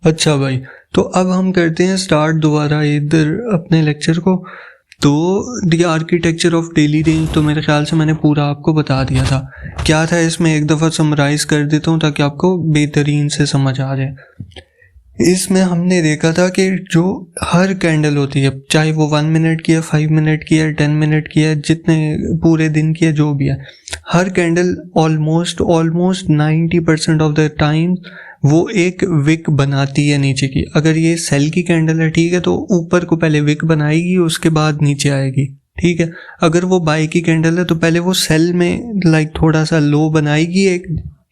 अच्छा भाई, तो अब हम करते हैं स्टार्ट दोबारा इधर अपने लेक्चर को। तो the architecture of daily range तो मेरे ख्याल से मैंने पूरा आपको बता दिया था। क्या था इसमें, एक दफ़ा समराइज कर देता हूँ ताकि आपको बेहतरीन से समझ आ जाए। इसमें हमने देखा था कि जो हर कैंडल होती है, चाहे वो 1 मिनट की है, 5 मिनट की है, 10 मिनट की है, जितने पूरे दिन की है, जो भी है, हर candle almost 90% of the time वो एक विक बनाती है नीचे की। अगर ये सेल की कैंडल है, ठीक है, तो ऊपर को पहले विक बनाएगी, उसके बाद नीचे आएगी, ठीक है। अगर वो बाय की कैंडल है तो पहले वो सेल में थोड़ा सा लो बनाएगी, एक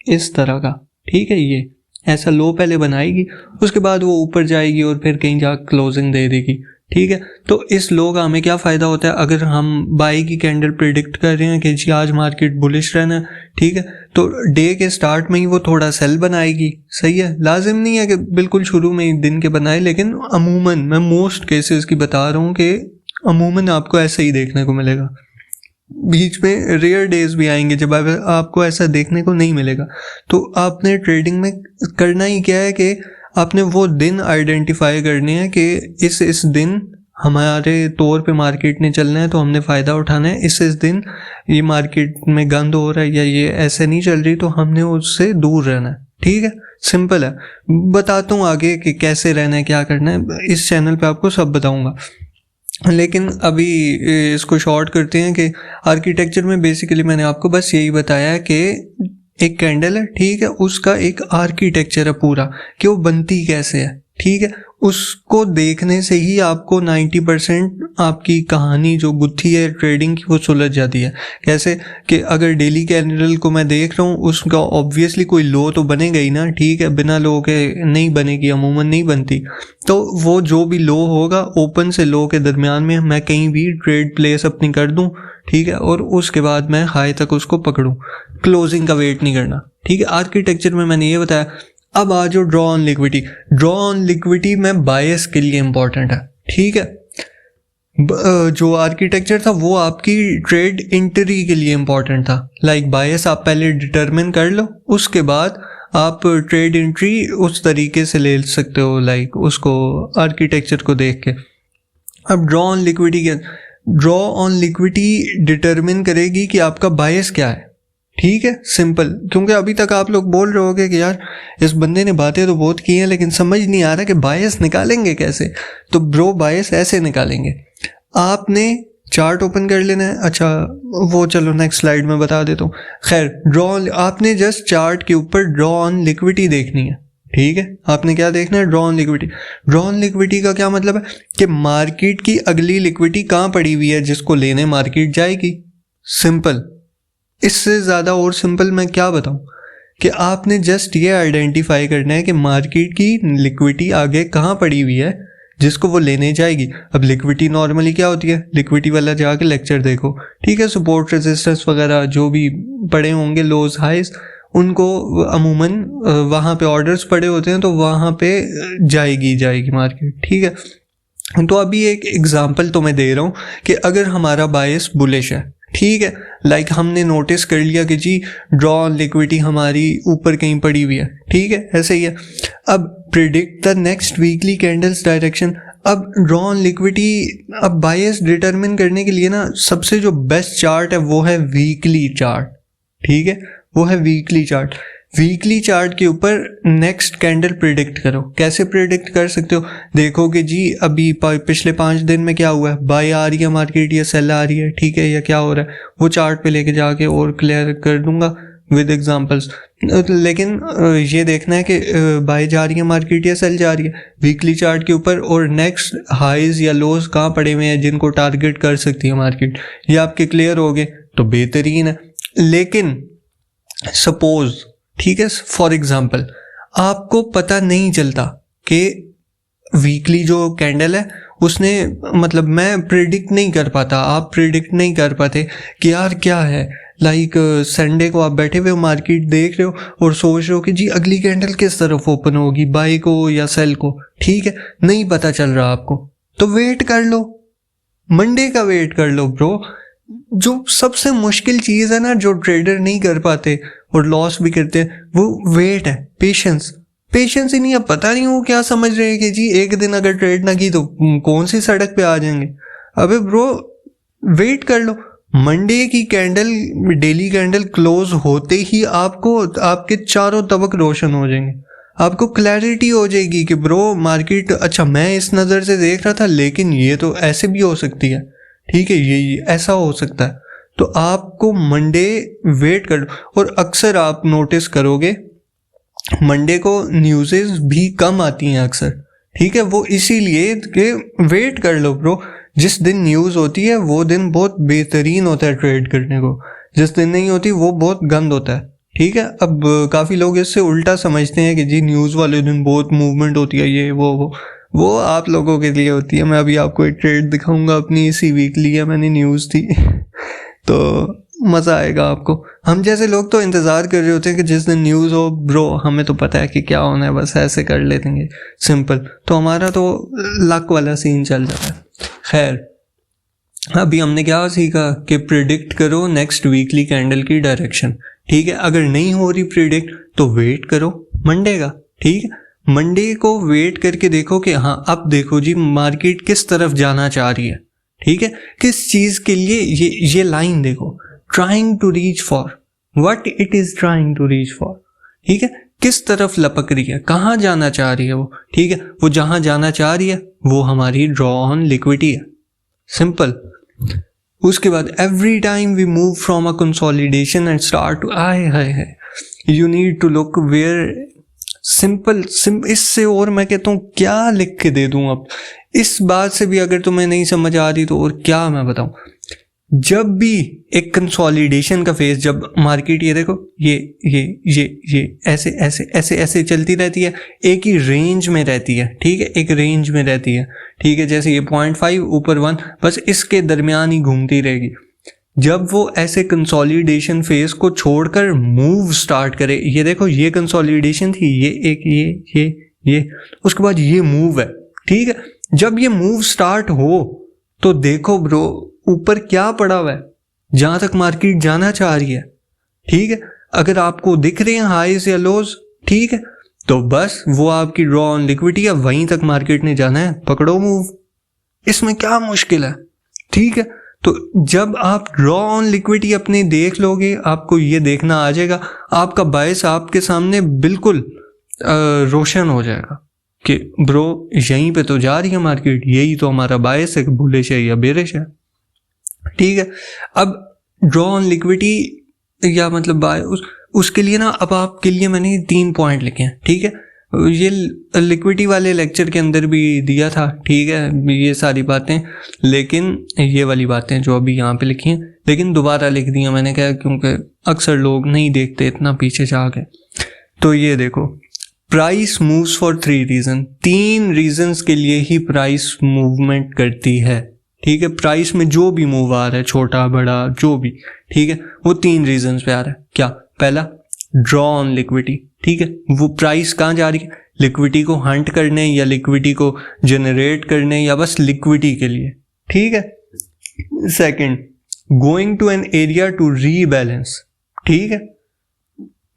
इस तरह का, ठीक है, ये ऐसा लो पहले बनाएगी, उसके बाद वो ऊपर जाएगी और फिर कहीं जाकर क्लोजिंग दे देगी, ठीक है। तो इस लो का हमें क्या फ़ायदा होता है, अगर हम बाई की कैंडल प्रिडिक्ट कर रहे हैं कि जी आज मार्केट बुलिश रहना, ठीक है, तो डे के स्टार्ट में ही वो थोड़ा सेल बनाएगी, सही है। लाजिम नहीं है कि बिल्कुल शुरू में ही दिन के बनाए, लेकिन अमूमन मैं मोस्ट केसेस की बता रहा हूँ कि अमूमन आपको ऐसा ही देखने को मिलेगा। बीच में रेयर डेज भी आएंगे जब आपको ऐसा देखने को नहीं मिलेगा। तो आपने ट्रेडिंग में करना ही क्या है कि आपने वो दिन आइडेंटिफाई करने हैं कि इस दिन हमारे तौर पे मार्केट ने चलना है, तो हमने फ़ायदा उठाना है। इस दिन ये मार्केट में गंद हो रहा है या ये ऐसे नहीं चल रही, तो हमने उससे दूर रहना है, ठीक है। सिंपल है, बताता हूँ आगे कि कैसे रहना है, क्या करना है, इस चैनल पे आपको सब बताऊँगा। लेकिन अभी इसको शॉर्ट करते हैं कि आर्किटेक्चर में बेसिकली मैंने आपको बस यही बताया है कि एक कैंडल है, ठीक है, उसका एक आर्किटेक्चर है पूरा कि वो बनती कैसे है, ठीक है। उसको देखने से ही आपको 90% आपकी कहानी जो गुत्थी है ट्रेडिंग की वो सुलझ जाती है। कैसे कि अगर डेली कैंडल को मैं देख रहा हूँ, उसका ऑब्वियसली कोई लो तो बनेगा ही ना, ठीक है, बिना लो के नहीं बनेगी, अमूमन नहीं बनती। तो वो जो भी लो होगा, ओपन से लो के दरमियान में मैं कहीं भी ट्रेड प्लेस अपनी कर दूँ, ठीक है, और उसके बाद मैं हाई तक उसको पकड़ूँ, क्लोजिंग का वेट नहीं करना, ठीक है। आर्किटेक्चर में मैंने ये बताया। अब आ जाओ draw on liquidity. Draw on liquidity में बायस के लिए इंपॉर्टेंट है, ठीक है। जो आर्किटेक्चर था वो आपकी ट्रेड एंट्री के लिए इंपॉर्टेंट था। बायस आप पहले डिटरमिन कर लो, उसके बाद आप ट्रेड एंट्री उस तरीके से ले सकते हो, उसको आर्किटेक्चर को देख के। अब ड्रॉ ऑन लिक्विडिटी डिटरमिन करेगी कि आपका बायस क्या है, ठीक है, सिंपल। क्योंकि अभी तक आप लोग बोल रहे होगे कि यार इस बंदे ने बातें तो बहुत की हैं लेकिन समझ नहीं आ रहा कि बायस निकालेंगे कैसे। तो ब्रो बायस ऐसे निकालेंगे, आपने चार्ट ओपन कर लेना है। अच्छा वो चलो नेक्स्ट स्लाइड में बता देता हूँ। खैर आपने जस्ट चार्ट के ऊपर ड्रॉ ऑन लिक्विडिटी देखनी है, ठीक है। आपने क्या देखना है, draw on liquidity. Draw on liquidity का क्या मतलब है कि मार्केट की अगली लिक्विडिटी कहाँ पड़ी हुई है जिसको लेने मार्केट जाएगी, सिंपल। इससे ज़्यादा और सिंपल मैं क्या बताऊं कि आपने जस्ट ये आइडेंटिफाई करना है कि मार्केट की लिक्विडिटी आगे कहाँ पड़ी हुई है जिसको वो लेने जाएगी। अब लिक्विडिटी नॉर्मली क्या होती है, लिक्विडिटी वाला जाके लेक्चर देखो, ठीक है, सपोर्ट रेजिस्टेंस वगैरह जो भी पड़े होंगे, लोज हाइज, उनको अमूमन वहाँ पे ऑर्डर्स पड़े होते हैं तो वहाँ पे जाएगी मार्केट, ठीक है। तो अभी एक एग्जांपल तो मैं दे रहा हूँ कि अगर हमारा बायस बुलिश है, ठीक है, हमने नोटिस कर लिया कि जी ड्रॉ ऑन लिक्विडिटी हमारी ऊपर कहीं पड़ी हुई है, ठीक है, ऐसे ही है। अब predict the next weekly candles direction. अब ड्रॉ ऑन लिक्विडिटी, अब बायस डिटरमिन करने के लिए ना सबसे जो बेस्ट चार्ट है वो है वीकली चार्ट, ठीक है, वो है वीकली चार्ट। वीकली चार्ट के ऊपर नेक्स्ट कैंडल प्रिडिक्ट करो। कैसे प्रिडिक्ट कर सकते हो, देखो कि जी अभी पिछले 5 दिन में क्या हुआ है, बाय आ रही है मार्केट या सेल आ रही है, ठीक है, या क्या हो रहा है, वो चार्ट पे लेके जाके और क्लियर कर दूंगा विद एग्जांपल्स। लेकिन ये देखना है कि बाय जा रही है मार्केट या सेल जा रही है वीकली चार्ट के ऊपर, और नेक्स्ट हाईज या लोज कहाँ पड़े हुए हैं जिनको टारगेट कर सकती है मार्केट, ये आपके क्लियर हो गए तो बेहतरीन है। लेकिन सपोज, ठीक है, फॉर एग्जाम्पल आपको पता नहीं चलता कि वीकली जो कैंडल है उसने, मतलब मैं प्रिडिक्ट नहीं कर पाता, आप प्रिडिक्ट नहीं कर पाते कि यार क्या है, संडे को आप बैठे हुए हो, मार्केट देख रहे हो और सोच रहे हो कि जी अगली कैंडल किस तरफ ओपन होगी, बाई को या सेल को, ठीक है, नहीं पता चल रहा आपको, तो वेट कर लो, मंडे का वेट कर लो ब्रो। जो सबसे मुश्किल चीज़ है ना, जो ट्रेडर नहीं कर पाते और लॉस भी करते हैं, वो वेट है, पेशेंस। पेशेंस ही नहीं है, पता नहीं वो क्या समझ रहे हैं कि जी एक दिन अगर ट्रेड ना की तो कौन सी सड़क पे आ जाएंगे। अबे ब्रो वेट कर लो, मंडे की कैंडल, डेली कैंडल क्लोज होते ही आपको आपके चारों तबक रोशन हो जाएंगे, आपको क्लैरिटी हो जाएगी कि ब्रो मार्केट अच्छा मैं इस नज़र से देख रहा था लेकिन ये तो ऐसे भी हो सकती है, ठीक है, ये ऐसा हो सकता है। तो आपको मंडे वेट कर लो। और अक्सर आप नोटिस करोगे मंडे को न्यूज़ेस भी कम आती हैं अक्सर, ठीक है, वो इसीलिए कि वेट कर लो ब्रो। जिस दिन न्यूज़ होती है वो दिन बहुत बेहतरीन होता है ट्रेड करने को, जिस दिन नहीं होती वो बहुत गंद होता है, ठीक है। अब काफ़ी लोग इससे उल्टा समझते हैं कि जी न्यूज़ वाले दिन बहुत मूवमेंट होती है, ये वो आप लोगों के लिए होती है। मैं अभी आपको एक ट्रेड दिखाऊंगा अपनी, इसी वीकली है, मैंने न्यूज़ थी तो मज़ा आएगा आपको। हम जैसे लोग तो इंतज़ार कर रहे होते हैं कि जिस दिन न्यूज़ हो ब्रो, हमें तो पता है कि क्या होना है, बस ऐसे कर लेते हैं सिंपल, तो हमारा तो लक वाला सीन चल जाता है। खैर अभी हमने क्या सीखा कि प्रिडिक्ट करो नेक्स्ट वीकली कैंडल की डायरेक्शन, ठीक है। अगर नहीं हो रही प्रिडिक्ट तो वेट करो मंडे का, ठीक है। मंडे को वेट करके देखो कि हाँ अब देखो जी मार्केट किस तरफ जाना चाह रही है, ठीक है, किस चीज़ के लिए ये लाइन देखो, trying to reach for what it is trying to reach for, ठीक है, किस तरफ लपक रही है, कहाँ जाना चाह रही है वो, ठीक है। वो जहाँ जाना चाह रही है वो हमारी ड्रॉ ऑन लिक्विडिटी है, सिंपल। उसके बाद every time we move from a consolidation and start to आए you need to look where simple इससे और मैं कहता हूँ क्या लिख के दे दूँ अब, इस बात से भी अगर तुम्हें नहीं समझ आ रही तो और क्या मैं बताऊँ। जब भी एक कंसोलिडेशन का फेज, जब मार्केट ये देखो ये ऐसे ऐसे ऐसे ऐसे चलती रहती है, एक ही रेंज में रहती है, ठीक है, एक रेंज में रहती है, ठीक है, जैसे ये 0.5 ऊपर 1, बस इसके दरमियान ही घूमती रहेगी। जब वो ऐसे कंसोलिडेशन फेज को छोड़कर मूव स्टार्ट करे, ये देखो ये कंसोलिडेशन थी, ये एक ये उसके बाद ये मूव है, ठीक है। जब ये मूव स्टार्ट हो तो देखो ब्रो ऊपर क्या पड़ा हुआ है, जहां तक मार्केट जाना चाह रही है, ठीक है। अगर आपको दिख रहे हैं हाईज या लोज, ठीक है, तो बस वो आपकी ड्रॉ ऑन लिक्विडिटी है, वहीं तक मार्केट ने जाना है, पकड़ो मूव, इसमें क्या मुश्किल है, ठीक है। तो जब आप ड्रॉ ऑन लिक्विडिटी अपने देख लोगे, आपको ये देखना आ जाएगा, आपका बायस आपके सामने बिल्कुल रोशन हो जाएगा कि ब्रो यहीं पे तो जा रही है मार्केट, यही तो हमारा बायस है, बुलिश है या बेरिश है, ठीक है। अब ड्रॉ ऑन लिक्विडिटी या मतलब बाय उसके लिए ना, अब आपके लिए मैंने 3 पॉइंट लिखे हैं, ठीक है। ये लिक्विडिटी वाले लेक्चर के अंदर भी दिया था, ठीक है, ये सारी बातें, लेकिन ये वाली बातें जो अभी यहाँ पे लिखी हैं, लेकिन दोबारा लिख दी हैं मैंने, क्या क्योंकि अक्सर लोग नहीं देखते इतना पीछे जा के। तो ये देखो, price moves for 3 reason, 3 reasons के लिए ही प्राइस मूवमेंट करती है, ठीक है। प्राइस में जो भी मूव आ रहा है, छोटा बड़ा जो भी, ठीक है, वो 3 रीजंस पे आ रहा है। क्या? पहला ड्रॉ ऑन लिक्विडिटी, ठीक है, वो प्राइस कहाँ जा रही है, लिक्विडिटी को हंट करने या लिक्विडिटी को जनरेट करने या बस लिक्विडिटी के लिए, ठीक है। Second, going to an area to rebalance, ठीक है,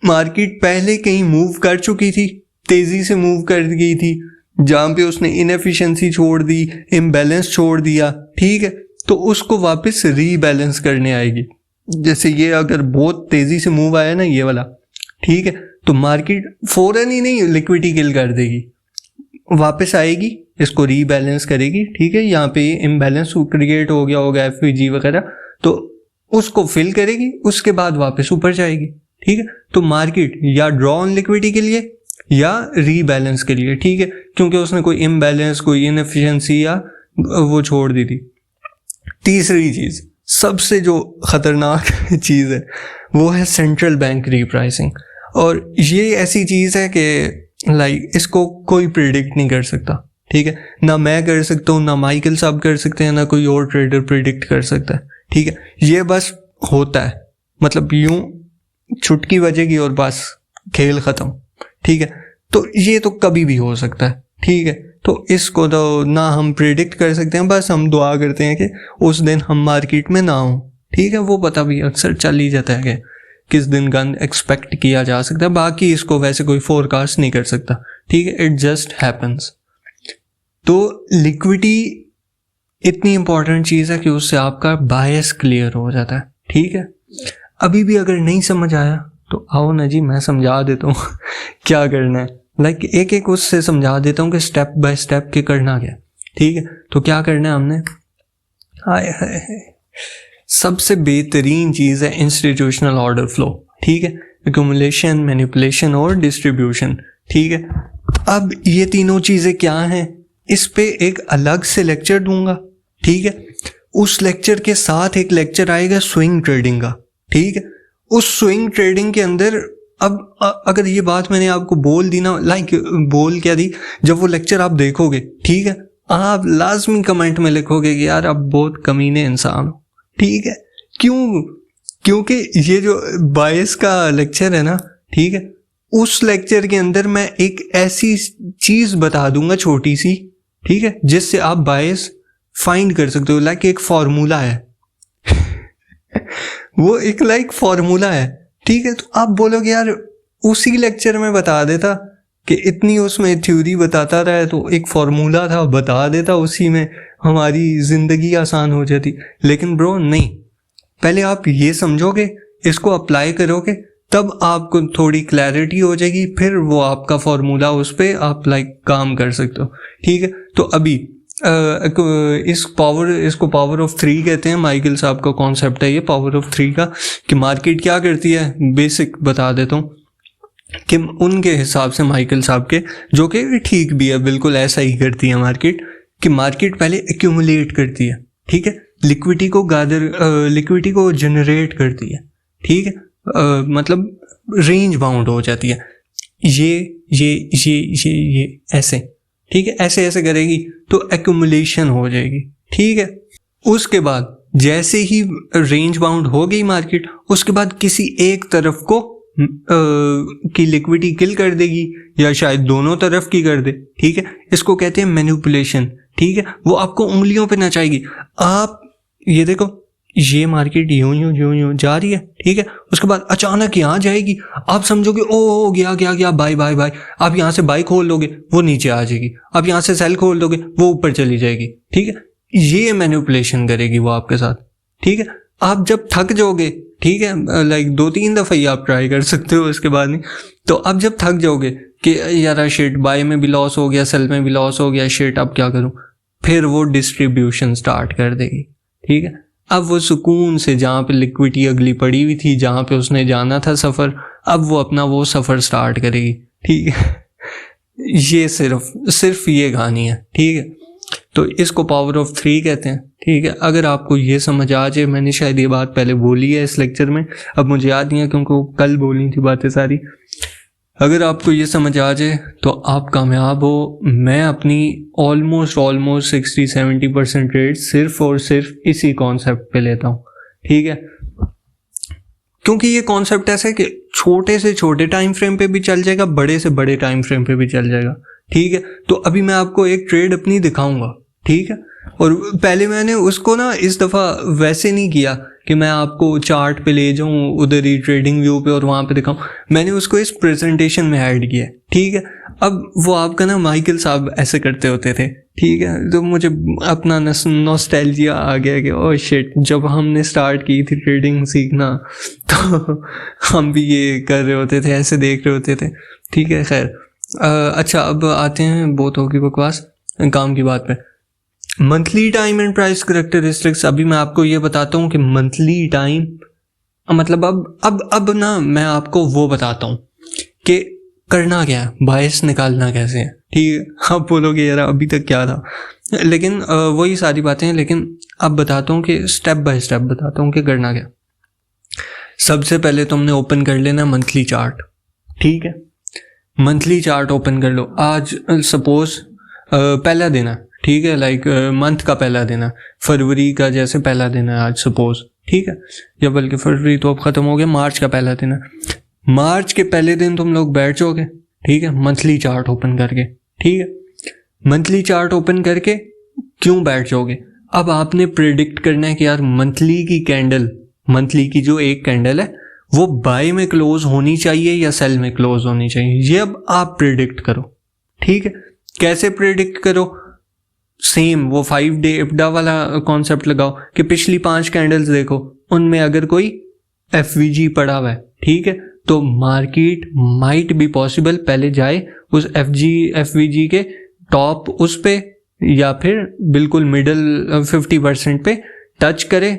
मार्केट पहले कहीं मूव कर चुकी थी, तेजी से मूव कर गई थी, जहां पे उसने इनएफिशिएंसी छोड़ दी, इम्बैलेंस छोड़ दिया, ठीक है, तो उसको वापस रीबैलेंस करने आएगी। जैसे ये अगर बहुत तेजी से मूव आया ना ये वाला, ठीक है, तो मार्केट फौरन ही नहीं लिक्विडिटी किल कर देगी, वापस आएगी, इसको रीबैलेंस करेगी, ठीक है। यहाँ पे इम्बैलेंस क्रिएट हो गया होगा एफवीजी वगैरह, तो उसको फिल करेगी, उसके बाद वापस ऊपर जाएगी, ठीक है। तो मार्केट या ड्रॉ ऑन लिक्विडिटी के लिए या रीबैलेंस के लिए, ठीक है, क्योंकि उसने कोई इम्बैलेंस, कोई इनएफिशिएंसी या वो छोड़ दी थी। तीसरी चीज, सबसे जो खतरनाक चीज है वो है सेंट्रल बैंक रीप्राइसिंग, और ये ऐसी चीज है कि लाइक इसको कोई प्रिडिक्ट नहीं कर सकता, ठीक है, ना मैं कर सकता हूँ, ना माइकल साहब कर सकते हैं, ना कोई और ट्रेडर प्रिडिक्ट कर सकता है, ठीक है। ये बस होता है, मतलब यूं चुटकी बजेगी और बस खेल खत्म, ठीक है। तो ये तो कभी भी हो सकता है, ठीक है, तो इसको तो ना हम प्रिडिक्ट कर सकते हैं, बस हम दुआ करते हैं कि उस दिन हम मार्केट में ना हो, ठीक है। वो पता भी अक्सर चल ही जाता है कि किस दिन गन एक्सपेक्ट किया जा सकता है, बाकी इसको वैसे कोई फोरकास्ट नहीं कर सकता, ठीक है, इट जस्ट हैपन्स। तो लिक्विडिटी इतनी इंपॉर्टेंट चीज़ है कि उससे आपका बायस क्लियर हो जाता है, ठीक है। अभी भी अगर नहीं समझ आया तो आओ ना जी, मैं समझा देता हूँ क्या करना है, लाइक एक एक उससे समझा देता हूँ कि स्टेप बाय स्टेप के करना क्या, ठीक है। तो क्या करना है हमने, हाय हाय सबसे बेहतरीन चीज़ है इंस्टीट्यूशनल ऑर्डर फ्लो, ठीक है, एक्यूमुलेशन, मैनिपुलेशन और डिस्ट्रीब्यूशन, ठीक है। अब ये तीनों चीज़ें क्या हैं, इस पे एक अलग से लेक्चर दूंगा, ठीक है। उस लेक्चर के साथ एक लेक्चर आएगा स्विंग ट्रेडिंग का, ठीक है। उस स्विंग ट्रेडिंग के अंदर अब अगर ये बात मैंने आपको बोल दी ना, लाइक बोल क्या दी, जब वो लेक्चर आप देखोगे, ठीक है, आप लाजमी कमेंट में लिखोगे कि यार आप बहुत कमीने इंसान हो, ठीक है। क्यों? क्योंकि ये जो बायस का लेक्चर है ना, ठीक है, उस लेक्चर के अंदर मैं एक ऐसी चीज बता दूंगा छोटी सी, ठीक है, जिससे आप बायस फाइंड कर सकते हो। लाइक एक फॉर्मूला है वो एक लाइक फॉर्मूला है, ठीक है। तो आप बोलोगे यार उसी लेक्चर में बता देता कि इतनी उसमें थ्योरी बताता रहा है, तो एक फॉर्मूला था बता देता, उसी में हमारी जिंदगी आसान हो जाती। लेकिन ब्रो नहीं, पहले आप ये समझोगे, इसको अप्लाई करोगे, तब आपको थोड़ी क्लैरिटी हो जाएगी, फिर वो आपका फॉर्मूला उस पर आप लाइक काम कर सकते हो, ठीक है। तो अभी इसको पावर ऑफ 3 कहते हैं, माइकल साहब का कॉन्सेप्ट है ये पावर ऑफ 3 का, कि मार्केट क्या करती है, बेसिक बता देता हूँ कि उनके हिसाब से माइकल साहब के, जो कि ठीक भी है, बिल्कुल ऐसा ही करती है मार्केट, कि मार्केट पहले एक्यूमुलेट करती है, ठीक है, लिक्विडिटी को जनरेट करती है, ठीक है, मतलब रेंज बाउंड हो जाती है, ये ऐसे, ठीक है, ऐसे ऐसे करेगी तो एक्यूमुलेशन हो जाएगी, ठीक है। उसके बाद जैसे ही रेंज बाउंड हो गई मार्केट, उसके बाद किसी एक तरफ को की लिक्विडिटी किल कर देगी, या शायद दोनों तरफ की कर दे, ठीक है। इसको कहते हैं मैनिपुलेशन, ठीक है। वो आपको उंगलियों पे नचाएगी। आप ये देखो, ये मार्केट यूं जा रही है, ठीक है, उसके बाद अचानक यहाँ जाएगी, आप समझोगे ओ गया बाय बाय बाय, आप यहाँ से बाय खोल लोगे, वो नीचे आ जाएगी, आप यहाँ से सेल खोल दोगे, वो ऊपर चली जाएगी, ठीक है। ये मैनिपुलेशन करेगी वो आपके साथ, ठीक है। आप जब थक जाओगे, ठीक है, लाइक 2-3 दफा ही आप ट्राई कर सकते हो, इसके बाद नहीं। तो अब जब थक जाओगे कि यार शिट, बाय में भी लॉस हो गया, सेल में भी लॉस हो गया, शिट अब क्या करूं, फिर वो डिस्ट्रीब्यूशन स्टार्ट कर देगी, ठीक है। अब वो सुकून से, जहाँ पे लिक्विडिटी अगली पड़ी हुई थी, जहाँ पे उसने जाना था सफ़र, अब वो अपना वो सफ़र स्टार्ट करेगी, ठीक है। ये सिर्फ ये कहानी है, ठीक है। तो इसको पावर ऑफ 3 कहते हैं, ठीक है। अगर आपको ये समझ आ जाए, मैंने शायद ये बात पहले बोली है इस लेक्चर में, अब मुझे याद नहीं है क्योंकि वो कल बोली थी बातें सारी। अगर आपको ये समझ आ जाए तो आप कामयाब हो। मैं अपनी ऑलमोस्ट 60-70% ट्रेड सिर्फ और सिर्फ इसी कॉन्सेप्ट पे लेता हूँ, ठीक है। क्योंकि ये कॉन्सेप्ट ऐसा है कि छोटे से छोटे टाइम फ्रेम पे भी चल जाएगा, बड़े से बड़े टाइम फ्रेम पे भी चल जाएगा, ठीक है। तो अभी मैं आपको एक ट्रेड अपनी दिखाऊंगा, ठीक है। और पहले मैंने उसको ना इस दफ़ा वैसे नहीं किया कि मैं आपको चार्ट पे ले जाऊं, उधर ही ट्रेडिंग व्यू पे और वहाँ पे दिखाऊं, मैंने उसको इस प्रेजेंटेशन में ऐड किया, ठीक है। अब वो आपका ना माइकल साहब ऐसे करते होते थे, ठीक है। तो मुझे अपना नॉस्टैल्जिया आ गया कि ओह शिट, जब हमने स्टार्ट की थी ट्रेडिंग सीखना तो हम भी ये कर रहे होते थे, ऐसे देख रहे होते थे, ठीक है। खैर अच्छा, अब आते हैं बहुत होगी बकवास, काम की बात पे। Monthly time and price characteristics. अभी मैं आपको ये बताता हूँ कि मंथली टाइम मतलब अब ना मैं आपको वो बताता हूँ कि करना क्या है, बायस निकालना कैसे है, ठीक है। आप बोलोगे यार अभी तक क्या था, लेकिन वही सारी बातें हैं, लेकिन अब बताता हूँ कि स्टेप बाय स्टेप बताता हूँ कि करना क्या। सबसे पहले तुमने ओपन कर लेना मंथली चार्ट, ठीक है। मंथली चार्ट ओपन कर लो। आज सपोज पहला दिन है, ठीक है, लाइक मंथ का पहला दिन है, फरवरी का जैसे पहला दिन है आज सपोज, ठीक है, या बल्कि फरवरी तो अब ख़त्म हो गया, मार्च का पहला दिन है। मार्च के पहले दिन तुम लोग बैठ जाओगे, ठीक है, मंथली चार्ट ओपन करके, ठीक है। मंथली चार्ट ओपन करके क्यों बैठ जाओगे, अब आपने प्रेडिक्ट करना है कि यार मंथली की जो एक कैंडल है वो बाय में क्लोज होनी चाहिए या सेल में क्लोज होनी चाहिए, ये अब आप प्रिडिक्ट करो। ठीक है, कैसे प्रिडिक्ट करो? सेम वो 5 डे इब्डा वाला कॉन्सेप्ट लगाओ कि पिछली 5 कैंडल्स देखो, उनमें अगर कोई FVG पड़ा हुआ है, ठीक है, तो मार्केट माइट बी पॉसिबल पहले जाए उस FVG के टॉप उस पे या फिर बिल्कुल मिडल 50% पे टच करे।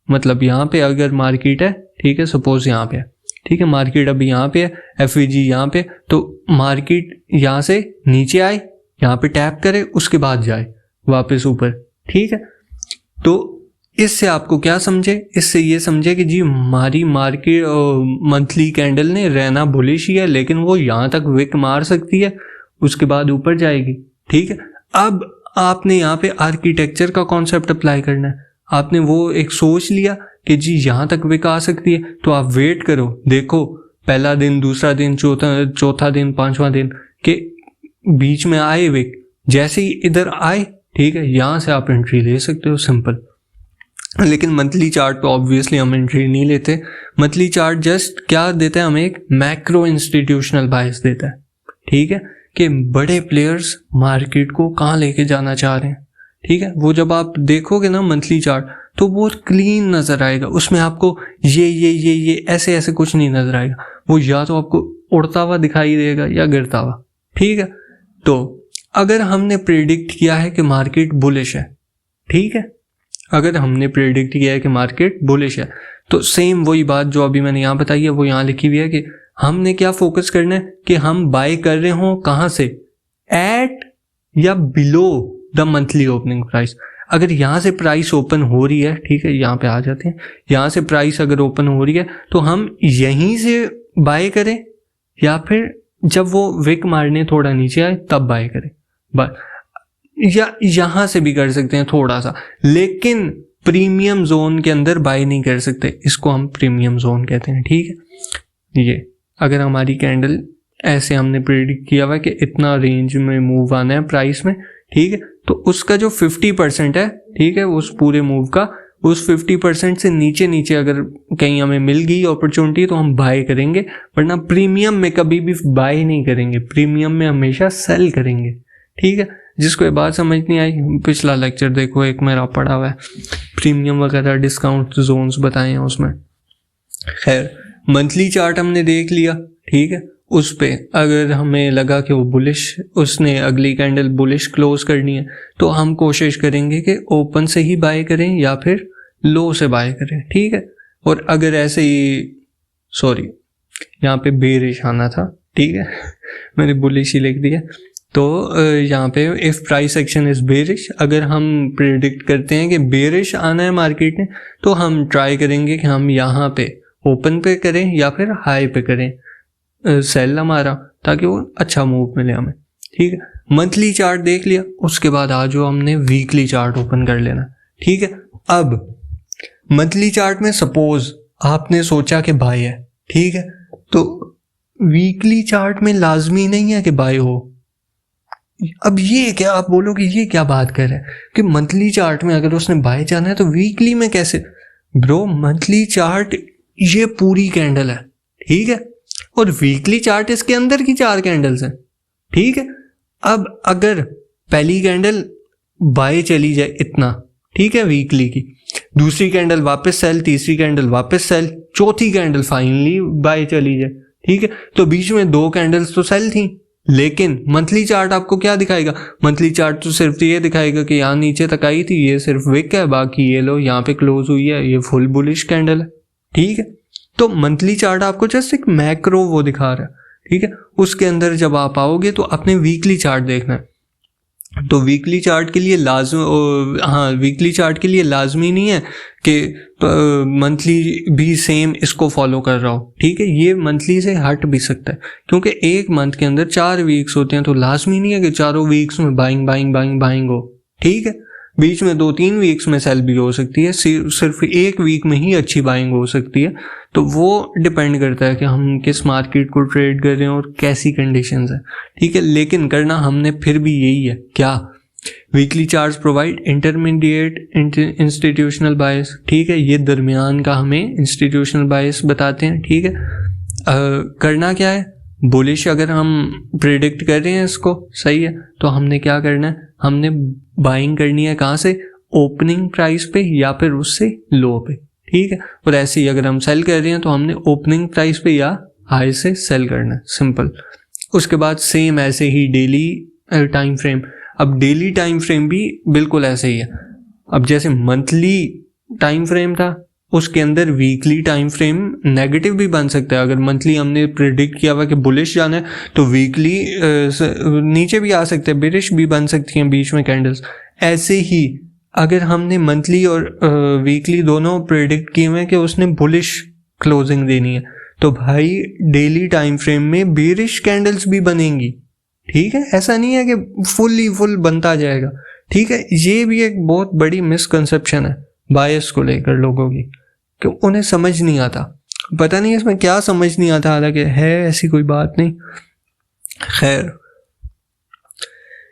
मतलब यहाँ पे अगर मार्केट है, ठीक है, सपोज यहाँ पे है, ठीक है, मार्केट अभी यहाँ पे है, FVG यहाँ पे, तो मार्केट यहाँ से नीचे आए, यहाँ पे टैप करे, उसके बाद जाए वापस ऊपर। ठीक है, तो इससे आपको क्या समझे? इससे ये समझे कि जी हमारी मार्केट मंथली कैंडल ने रहना बुलिश ही है, लेकिन वो यहाँ तक विक मार सकती है, उसके बाद ऊपर जाएगी। ठीक है, अब आपने यहाँ पे आर्किटेक्चर का कॉन्सेप्ट अप्लाई करना है। आपने वो एक सोच लिया कि जी यहाँ तक विक आ सकती है, तो आप वेट करो, देखो पहला दिन, दूसरा दिन, चौथा दिन, 5वां दिन के बीच में आए विक, जैसे ही इधर आए, ठीक है, यहाँ से आप एंट्री ले सकते हो, सिंपल। लेकिन मंथली चार्ट तो ऑब्वियसली हम एंट्री नहीं लेते। मंथली चार्ट जस्ट क्या देता है? हमें एक मैक्रो इंस्टीट्यूशनल बायस देता है, ठीक है, कि बड़े प्लेयर्स मार्केट को कहाँ लेके जाना चाह रहे हैं। ठीक है, वो जब आप देखोगे ना मंथली चार्ट, तो वो क्लीन नजर आएगा, उसमें आपको ये ऐसे ऐसे कुछ नहीं नजर आएगा। वो या तो आपको उड़ता हुआ दिखाई देगा या गिरता हुआ। ठीक है, तो अगर हमने प्रेडिक्ट किया है कि मार्केट बुलिश है, ठीक है, अगर हमने प्रेडिक्ट किया है कि मार्केट बुलिश है, तो सेम वही बात जो अभी मैंने यहाँ बताई है वो यहाँ लिखी हुई है कि हमने क्या फोकस करना है कि हम बाय कर रहे हो कहाँ से, एट या below the monthly opening price. अगर यहाँ से प्राइस ओपन हो रही है, ठीक है, यहाँ पे आ जाते हैं, यहाँ से प्राइस अगर ओपन हो रही है तो हम यहीं से बाय करें या फिर जब वो विक मारने थोड़ा नीचे आए तब बाय करें, या यहाँ से भी कर सकते हैं थोड़ा सा, लेकिन प्रीमियम जोन के अंदर बाय नहीं कर सकते, इसको हम प्रीमियम जोन कहते हैं। ठीक है, ये अगर हमारी कैंडल ऐसे हमने प्रेडिक्ट किया हुआ कि इतना रेंज में मूव आना है प्राइस में, ठीक है, तो उसका जो 50% है, ठीक है, उस पूरे मूव का उस 50% से नीचे अगर कहीं हमें मिल गई अपॉर्चुनिटी तो हम बाय करेंगे, वरना प्रीमियम में कभी भी बाय नहीं करेंगे, प्रीमियम में हमेशा सेल करेंगे। ठीक है, जिसको ये बात समझ नहीं आई, पिछला लेक्चर देखो, एक मेरा पड़ा हुआ है, प्रीमियम वगैरह डिस्काउंट जोन्स बताए हैं उसमें। खैर, मंथली चार्ट हमने देख लिया, ठीक है, उस पे अगर हमें लगा कि वो बुलिश, उसने अगली कैंडल बुलिश क्लोज करनी है, तो हम कोशिश करेंगे कि ओपन से ही बाय करें या फिर लो से बाय करें। ठीक है, और अगर ऐसे ही, सॉरी यहाँ पे बेरिश आना था, ठीक है, मैंने बुलिश ही लिख दिया, तो यहाँ पे if price action is bearish, अगर हम प्रेडिक्ट करते हैं कि बेरिश आना है मार्केट में, तो हम ट्राई करेंगे कि हम यहाँ पे ओपन पे करें या फिर हाई पे करें सेल हमारा, ताकि वो अच्छा मूव मिले हमें। ठीक है, मंथली चार्ट देख लिया, उसके बाद आज हमने वीकली चार्ट ओपन कर लेना। ठीक है, अब मंथली चार्ट में सपोज आपने सोचा कि बाय है, ठीक है, तो वीकली चार्ट में लाजमी नहीं है कि बाय हो। अब ये क्या आप बोलोगे, ये क्या बात कर रहे हैं कि मंथली चार्ट में अगर उसने बाय जाना है तो वीकली में कैसे? ब्रो, मंथली चार्ट ये पूरी कैंडल है, ठीक है, और वीकली चार्ट इसके अंदर की 4 कैंडल्स हैं। ठीक है, अब अगर पहली कैंडल बाय चली जाए इतना, ठीक है, वीकली की, दूसरी कैंडल वापस सेल, तीसरी कैंडल वापस सेल, चौथी कैंडल फाइनली बाय चली जाए, ठीक है, तो बीच में 2 कैंडल्स तो सेल थी। लेकिन मंथली चार्ट आपको क्या दिखाएगा? मंथली चार्ट तो सिर्फ ये दिखाएगा कि यहाँ नीचे तक आई थी, ये सिर्फ विक है, बाकी ये लो यहाँ पे क्लोज हुई है, ये फुल बुलिश कैंडल है। ठीक है, तो मंथली चार्ट आपको जस्ट एक मैक्रो वो दिखा रहा है। ठीक है, उसके अंदर जब आप आओगे तो अपने वीकली चार्ट देखना है। तो वीकली चार्ट के लिए वीकली चार्ट के लिए लाजमी नहीं है कि मंथली भी सेम इसको फॉलो कर रहा हो। ठीक है, ये मंथली से हट भी सकता है, क्योंकि एक मंथ के अंदर 4 वीक्स होते हैं, तो लाजमी नहीं है कि चारों वीक्स में बाइंग हो। ठीक है, बीच में 2-3 वीक्स में सेल भी हो सकती है, सिर्फ एक वीक में ही अच्छी बाइंग हो सकती है। तो वो डिपेंड करता है कि हम किस मार्केट को ट्रेड कर रहे हैं और कैसी कंडीशंस है। ठीक है, लेकिन करना हमने फिर भी यही है, क्या weekly charts provide intermediate institutional bias, ठीक है, ये दरमियान का हमें इंस्टीट्यूशनल बायस बताते हैं, ठीक है। करना क्या है, बुलिश अगर हम प्रिडिक्ट कर रहे हैं इसको, सही है, तो हमने क्या करना है, हमने बाइंग करनी है कहाँ से, ओपनिंग प्राइस पे या फिर उससे लो पे, ठीक है। और ऐसे ही अगर हम सेल कर रहे हैं तो हमने ओपनिंग प्राइस पे या हाई से सेल करना है, सिंपल। उसके बाद सेम ऐसे ही डेली टाइम फ्रेम, अब डेली टाइम फ्रेम भी बिल्कुल ऐसे ही है। अब जैसे मंथली टाइम फ्रेम था, उसके अंदर वीकली टाइम फ्रेम नेगेटिव भी बन सकता है। अगर मंथली हमने प्रिडिक्ट किया हुआ कि बुलिश जाना है तो वीकली नीचे भी आ सकते हैं, बेरिश भी बन सकती हैं बीच में कैंडल्स। ऐसे ही अगर हमने मंथली और वीकली दोनों प्रिडिक्ट किए हुए हैं कि उसने बुलिश क्लोजिंग देनी है, तो भाई डेली टाइम फ्रेम में बेरिश कैंडल्स भी बनेंगी, ठीक है। ऐसा नहीं है कि फुल बनता जाएगा, ठीक है। ये भी एक बहुत बड़ी मिसकंसेप्शन है बायस को लेकर लोगों की, कि उन्हें समझ नहीं आता, पता नहीं इसमें क्या समझ नहीं आता, हालांकि है ऐसी कोई बात नहीं। खैर,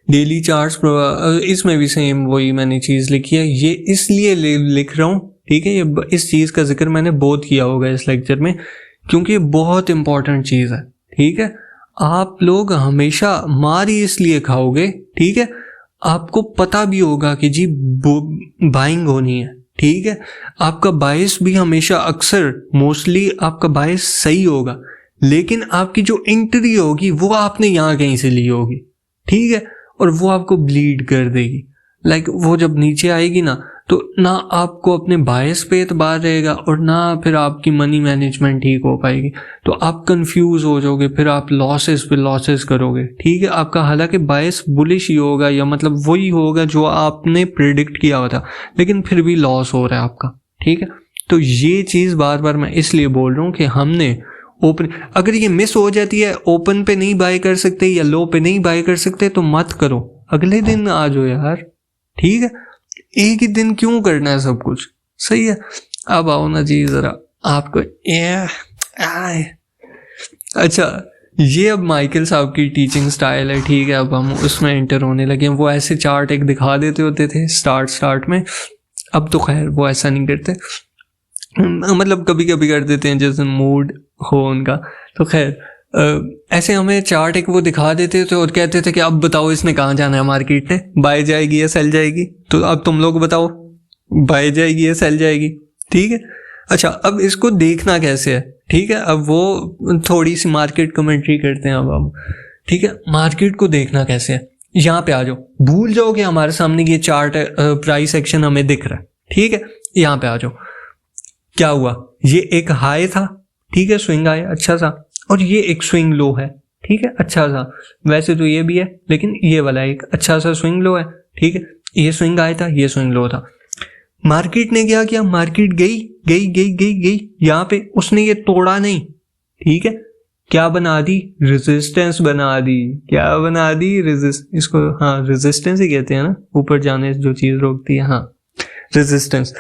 डेली चार्ट्स इसमें भी सेम वही मैंने चीज़ लिखी है, ये इसलिए लिख रहा हूँ, ठीक है। ये इस चीज़ का जिक्र मैंने बहुत किया होगा इस लेक्चर में, क्योंकि ये बहुत इंपॉर्टेंट चीज़ है, ठीक है। आप लोग हमेशा मार ही इसलिए खाओगे, ठीक है, आपको पता भी होगा कि जी बाइंग होनी है, ठीक है। आपका बायस भी हमेशा अक्सर मोस्टली आपका बायस सही होगा, लेकिन आपकी जो एंट्री होगी वो आपने यहाँ कहीं से ली होगी, ठीक है, और वो आपको ब्लीड कर देगी। लाइक वो जब नीचे आएगी ना, तो ना आपको अपने बायस पे एतबार रहेगा और ना फिर आपकी मनी मैनेजमेंट ठीक हो पाएगी, तो आप कंफ्यूज हो जाओगे, फिर आप लॉसेस पे लॉसेस करोगे, ठीक है। आपका हालांकि बायस बुलिश ही होगा, या मतलब वही होगा जो आपने प्रिडिक्ट किया हुआ था, लेकिन फिर भी लॉस हो रहा है आपका, ठीक है। तो ये चीज़ बार बार मैं इसलिए बोल रहा हूँ कि हमने ओपन, अगर ये मिस हो जाती है, ओपन पे नहीं बाय कर सकते या लो पे नहीं बाय कर सकते, तो मत करो, अगले दिन आ जाओ यार, ठीक है। एक ही दिन क्यों करना है सब कुछ, सही है। अब आओ ना जी जरा आपको अच्छा, ये अब माइकल साहब की टीचिंग स्टाइल है, ठीक है। अब हम उसमें एंटर होने लगे हैं। वो ऐसे चार्ट एक दिखा देते होते थे स्टार्ट में, अब तो खैर वो ऐसा नहीं करते, मतलब कभी कभी कर देते हैं जिस दिन मूड हो उनका। तो खैर ऐसे हमें चार्ट एक वो दिखा देते थे और कहते थे कि अब बताओ इसने कहाँ जाना है मार्केट में, बाय जाएगी या सेल जाएगी, तो अब तुम लोग बताओ बाय जाएगी या सेल जाएगी, ठीक है। अच्छा, अब इसको देखना कैसे है, ठीक है। अब वो थोड़ी सी मार्केट कमेंट्री करते हैं अब हम, ठीक है। मार्केट को देखना कैसे है, यहाँ पे आ जाओ, भूल जाओ कि हमारे सामने ये चार्ट है, प्राइस एक्शन हमें दिख रहा है, ठीक है। यहाँ पे आ जाओ, क्या हुआ, ये एक हाई था, ठीक है, स्विंग आया अच्छा सा, और ये एक स्विंग लो है, ठीक है, अच्छा सा। वैसे तो ये भी है, लेकिन ये वाला एक अच्छा सा स्विंग लो है, ठीक है। ये स्विंग आया था, ये स्विंग लो था। मार्केट ने क्या किया, मार्केट गई यहाँ पे, उसने ये तोड़ा नहीं, ठीक है। क्या बना दी, रेजिस्टेंस बना दी, क्या बना दी, इसको हाँ रेजिस्टेंस ही कहते हैं ना, ऊपर जाने से जो चीज रोकती है, हाँ रेजिस्टेंस।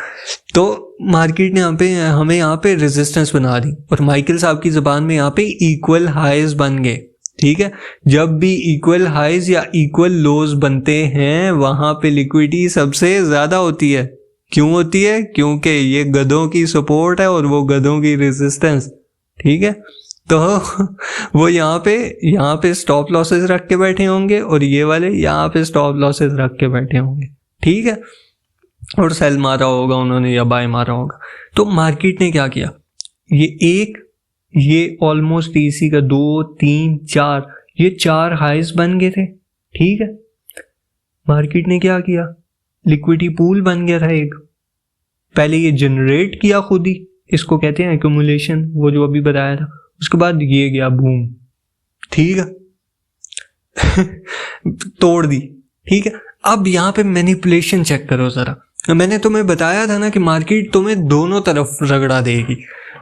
तो मार्केट ने हमें यहाँ पे रेजिस्टेंस बना दी, और माइकल साहब की जुबान में यहाँ पे इक्वल हाईज बन गए, ठीक है। जब भी इक्वल हाईज या इक्वल लोज बनते हैं, वहां पे लिक्विडिटी सबसे ज्यादा होती है। क्यों होती है, क्योंकि ये गधों की सपोर्ट है और वो गधों की रेजिस्टेंस, ठीक है। तो वो यहाँ पे स्टॉप लॉसेस रख के बैठे होंगे, और ये वाले यहाँ पे स्टॉप लॉसेस रख के बैठे होंगे, ठीक है। और सेल मारा होगा उन्होंने या बाय मारा होगा। तो मार्केट ने क्या किया, ये ऑलमोस्ट इसी का 2 3 4 ये 4 हाईज बन गए थे, ठीक है। मार्केट ने क्या किया, लिक्विडिटी पूल बन गया था एक, पहले ये जनरेट किया खुद ही, इसको कहते हैं एक्यूमुलेशन, वो जो अभी बताया था। उसके बाद ये गया बूम, ठीक है तोड़ दी, ठीक है। अब यहाँ पे मैनिपुलेशन चेक करो जरा। मैंने तुम्हें बताया था ना कि मार्केट तुम्हें दोनों तरफ रगड़ा देगी।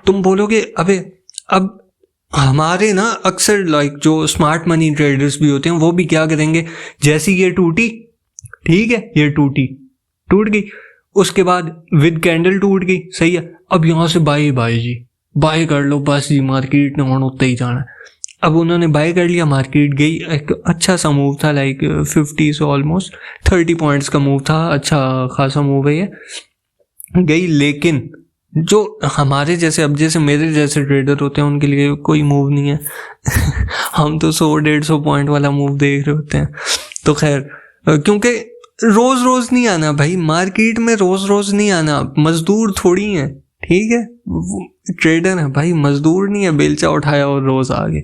तुम बोलोगे अबे अब हमारे ना अक्सर लाइक जो स्मार्ट मनी ट्रेडर्स भी होते हैं, वो भी क्या करेंगे, जैसी ये टूटी, ठीक है, ये टूट गई, उसके बाद विद कैंडल टूट गई, सही है। अब यहां से बाय जी, बाय कर लो बस जी, मार्केट ने होने उत्ते ही जाना है। अब उन्होंने बाय कर लिया, मार्केट गई, एक अच्छा सा मूव था, लाइक 50 से ऑलमोस्ट 30 पॉइंट्स का मूव था, अच्छा खासा मूव है ये, गई। लेकिन जो हमारे जैसे, अब जैसे मेरे जैसे ट्रेडर होते हैं उनके लिए कोई मूव नहीं है हम तो 100-150 पॉइंट वाला मूव देख रहे होते हैं। तो खैर, क्योंकि रोज रोज नहीं आना भाई मार्केट में, रोज रोज नहीं आना, मजदूर थोड़ी है, ठीक है, ट्रेडर है भाई, मजदूर नहीं है बेलचा उठाया और रोज आ गए,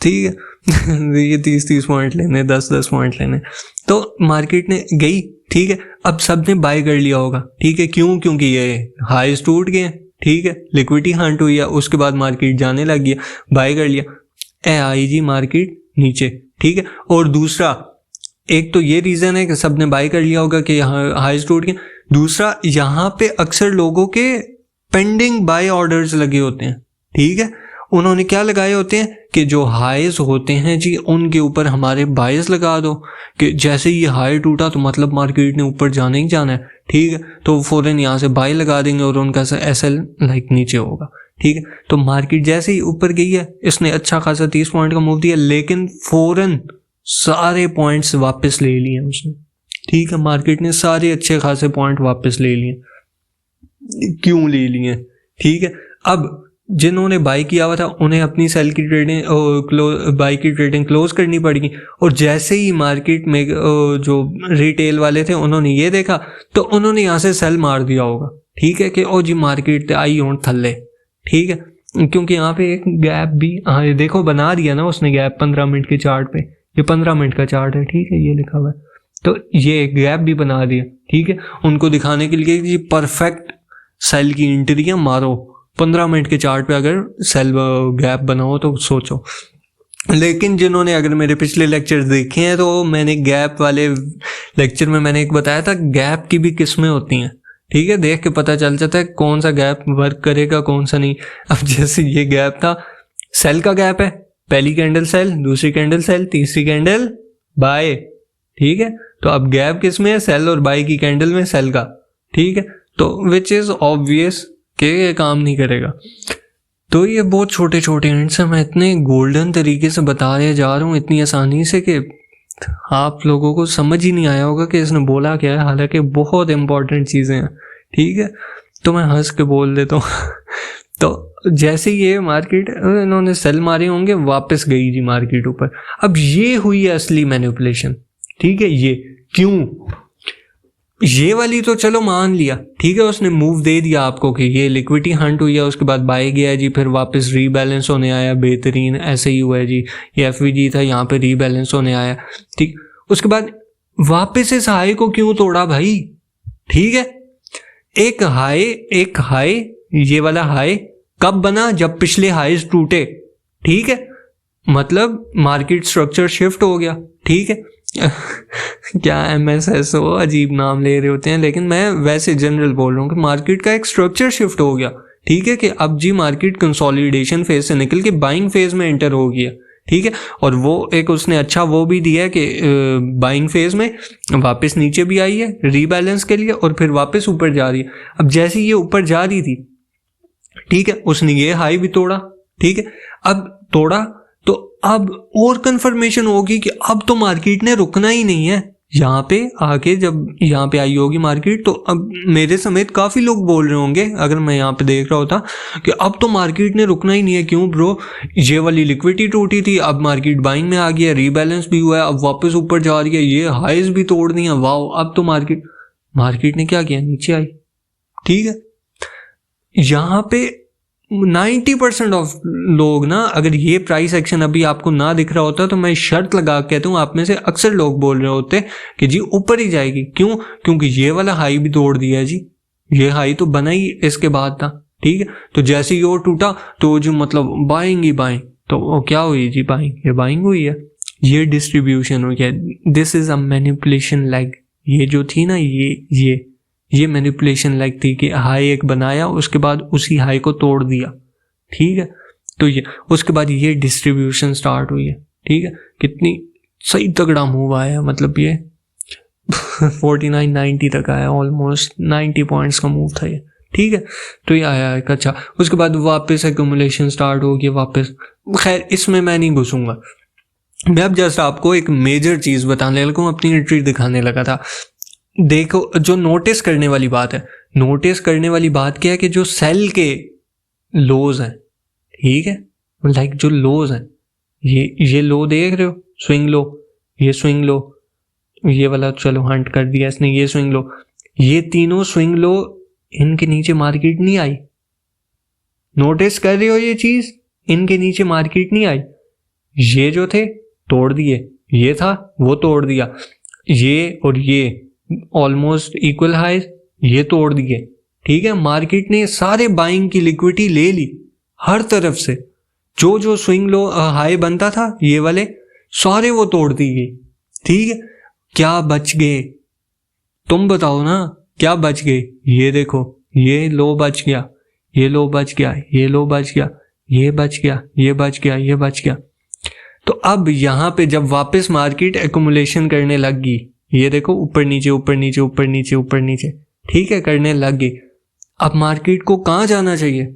ठीक है ये 30-30 पॉइंट लेने, 10-10 पॉइंट लेने। तो मार्केट ने गई, ठीक है, अब सबने बाय कर लिया होगा, ठीक है, क्यों? क्योंकि ये हाईज टूट गए, ठीक है, लिक्विडिटी हंट हुई है, उसके बाद मार्केट जाने लग गया, बाय कर लिया, आई जी मार्केट नीचे, ठीक है। और दूसरा, एक तो ये रीजन है कि सबने बाय कर लिया होगा कि यहाँ हाईज टूट गए, दूसरा यहाँ पे अक्सर लोगों के पेंडिंग बाय ऑर्डर्स लगे होते हैं, ठीक है, उन्होंने क्या लगाए होते हैं कि जो हाईज होते हैं जी उनके ऊपर हमारे बायस लगा दो कि जैसे ही हाई टूटा तो मतलब मार्केट ने ऊपर जाना ही जाना है, ठीक है, तो फौरन यहाँ से बाय लगा देंगे और उनका एसएल लाइक नीचे होगा, ठीक है। तो मार्केट जैसे ही ऊपर गई है, इसने अच्छा खासा 30 पॉइंट का मूव दिया, लेकिन फौरन सारे पॉइंट्स वापस ले लिए उसने, ठीक है, मार्केट ने सारे अच्छे खासे पॉइंट वापस ले लिए। क्यों ले लिए? ठीक है, अब जिन्होंने बाई किया हुआ था उन्हें अपनी सेल की ट्रेडिंग, बाई की ट्रेडिंग क्लोज करनी पड़ेगी, और जैसे ही मार्केट में जो रिटेल वाले थे उन्होंने ये देखा तो उन्होंने यहाँ से सेल मार दिया होगा, ठीक है, कि ओ जी मार्केट आई हों थल्ले, ठीक है, क्योंकि यहाँ पे एक गैप भी, हाँ देखो बना दिया ना उसने गैप 15 मिनट के चार्ट पे, ये 15 मिनट का चार्ट है, ठीक है, ये लिखा हुआ है, तो ये गैप भी बना दिया, ठीक है, उनको दिखाने के लिए कि परफेक्ट सेल की एंट्री है, मारो 15 मिनट के चार्ट पे अगर सेल गैप बनाओ तो सोचो। लेकिन जिन्होंने अगर मेरे पिछले लेक्चर देखे हैं तो मैंने गैप वाले लेक्चर में मैंने एक बताया था, गैप की भी किस्में होती हैं, ठीक है, देख के पता चल जाता है कौन सा गैप वर्क करेगा कौन सा नहीं। अब जैसे ये गैप था, सेल का गैप है, पहली कैंडल सेल, दूसरी कैंडल सेल, तीसरी कैंडल बाय, ठीक है, तो अब गैप किस में है? सेल और बाय की कैंडल में, सेल का, ठीक है, तो विच इज ऑब्वियस कि ये काम नहीं करेगा। तो ये बहुत छोटे छोटे हिंट्स हैं, मैं इतने गोल्डन तरीके से बता रहे जा रहा हूँ इतनी आसानी से कि आप लोगों को समझ ही नहीं आया होगा कि इसने बोला क्या है, हालांकि बहुत इंपॉर्टेंट चीज़ें हैं, ठीक है, तो मैं हंस के बोल देता हूँ तो जैसे ये मार्केट इन्होंने सेल मारे होंगे, वापस गई जी मार्केट ऊपर। अब ये हुई है असली मैनिपुलेशन, ठीक है, ये क्यों? ये वाली तो चलो मान लिया, ठीक है, उसने मूव दे दिया आपको कि ये लिक्विडिटी हंट हुई है, उसके बाद बाय गया है जी, फिर वापस रीबैलेंस होने आया, बेहतरीन, ऐसे ही हुआ है जी, ये एफवीजी था, यहाँ पे रीबैलेंस होने आया, ठीक, उसके बाद वापस इस हाई को क्यों तोड़ा भाई? ठीक है, एक हाई ये वाला हाई कब बना? जब पिछले हाईज टूटे, ठीक है, मतलब मार्केट स्ट्रक्चर शिफ्ट हो गया, ठीक है क्या MSSO अजीब नाम ले रहे होते हैं, लेकिन मैं वैसे जनरल बोल रहा हूँ कि मार्केट का एक स्ट्रक्चर शिफ्ट हो गया, ठीक है, कि अब जी मार्केट कंसोलिडेशन फेज से निकल के बाइंग फेज में एंटर हो गया, ठीक है, और वो एक उसने अच्छा वो भी दिया है कि बाइंग फेज में वापस नीचे भी आई है रीबैलेंस के लिए, और फिर वापस ऊपर जा रही है। अब जैसे ये ऊपर जा रही थी, ठीक है, उसने ये हाई भी तोड़ा, ठीक है, अब तोड़ा तो अब और कंफर्मेशन होगी कि अब तो मार्केट ने रुकना ही नहीं है। यहाँ पे आके जब यहाँ पे आई होगी मार्केट, तो अब मेरे समेत काफ़ी लोग बोल रहे होंगे, अगर मैं यहाँ पे देख रहा होता, कि अब तो मार्केट ने रुकना ही नहीं है। क्यों ब्रो? ये वाली लिक्विडिटी टूटी थी, अब मार्केट बाइंग में आ गया, रीबैलेंस भी हुआ है, अब वापस ऊपर जा रही है, ये हाईज भी तोड़ दी है, वाओ, अब तो मार्केट ने क्या किया? नीचे आई, ठीक है। यहाँ पे 90% ऑफ लोग ना, अगर ये प्राइस एक्शन अभी आपको ना दिख रहा होता तो मैं शर्त लगा कहता हूँ आप में से अक्सर लोग बोल रहे होते कि जी ऊपर ही जाएगी। क्यों? क्योंकि ये वाला हाई भी तोड़ दिया है जी, ये हाई तो बना ही इसके बाद था, ठीक है, तो जैसे ही और टूटा तो जो मतलब बाइंग ही बाइंग, तो वो क्या हुई जी? बाइंग, ये बाइंग हुई है, ये डिस्ट्रीब्यूशन हो गया। This is a manipulation leg. ये जो थी ना, ये मैनिपुलेशन लाइक थी कि हाई एक बनाया, उसके बाद उसी हाई को तोड़ दिया, ठीक है, तो ये उसके बाद ये डिस्ट्रीब्यूशन स्टार्ट हुई है, ठीक है। कितनी सही तगड़ा मूव आया, मतलब ये 49-90 तक आया, ऑलमोस्ट 90 पॉइंट्स का मूव था ये, ठीक है। तो ये आया एक अच्छा, उसके बाद वापस एक्यूमुलेशन स्टार्ट हो गया वापस। खैर इसमें मैं नहीं घुसूंगा, मैं अब जस्ट आपको एक मेजर चीज़ बताने लगा हूँ, अपनी एंट्री दिखाने लगा था। देखो जो नोटिस करने वाली बात है, नोटिस करने वाली बात क्या है कि जो सेल के लोज हैं, ठीक है, लाइक जो लोज हैं, ये लो देख रहे हो, स्विंग लो, ये स्विंग लो, ये वाला चलो हंट कर दिया इसने, ये स्विंग लो, ये तीनों स्विंग लो, इनके नीचे मार्केट नहीं आई। नोटिस कर रहे हो ये चीज, इनके नीचे मार्केट नहीं आई। ये जो थे तोड़ दिए, ये था वो तोड़ दिया, ये और ये ऑलमोस्ट इक्वल हाई, ये तोड़ दिए, ठीक है। मार्केट ने सारे बाइंग की लिक्विडिटी ले ली हर तरफ से, जो जो स्विंग लो हाई बनता था ये वाले सारे वो तोड़ दी गई, ठीक है। क्या बच गए, तुम बताओ ना, क्या बच गए? ये देखो, ये लो बच गया, ये लो बच गया, ये लो बच गया, ये बच गया, ये बच गया, ये बच गया। तो अब यहां पे जब वापस मार्केट एक्यूमुलेशन करने लग गई, ये देखो ऊपर नीचे ऊपर नीचे ऊपर नीचे ऊपर नीचे, ठीक है, करने लग गई। अब मार्केट को कहां जाना चाहिए,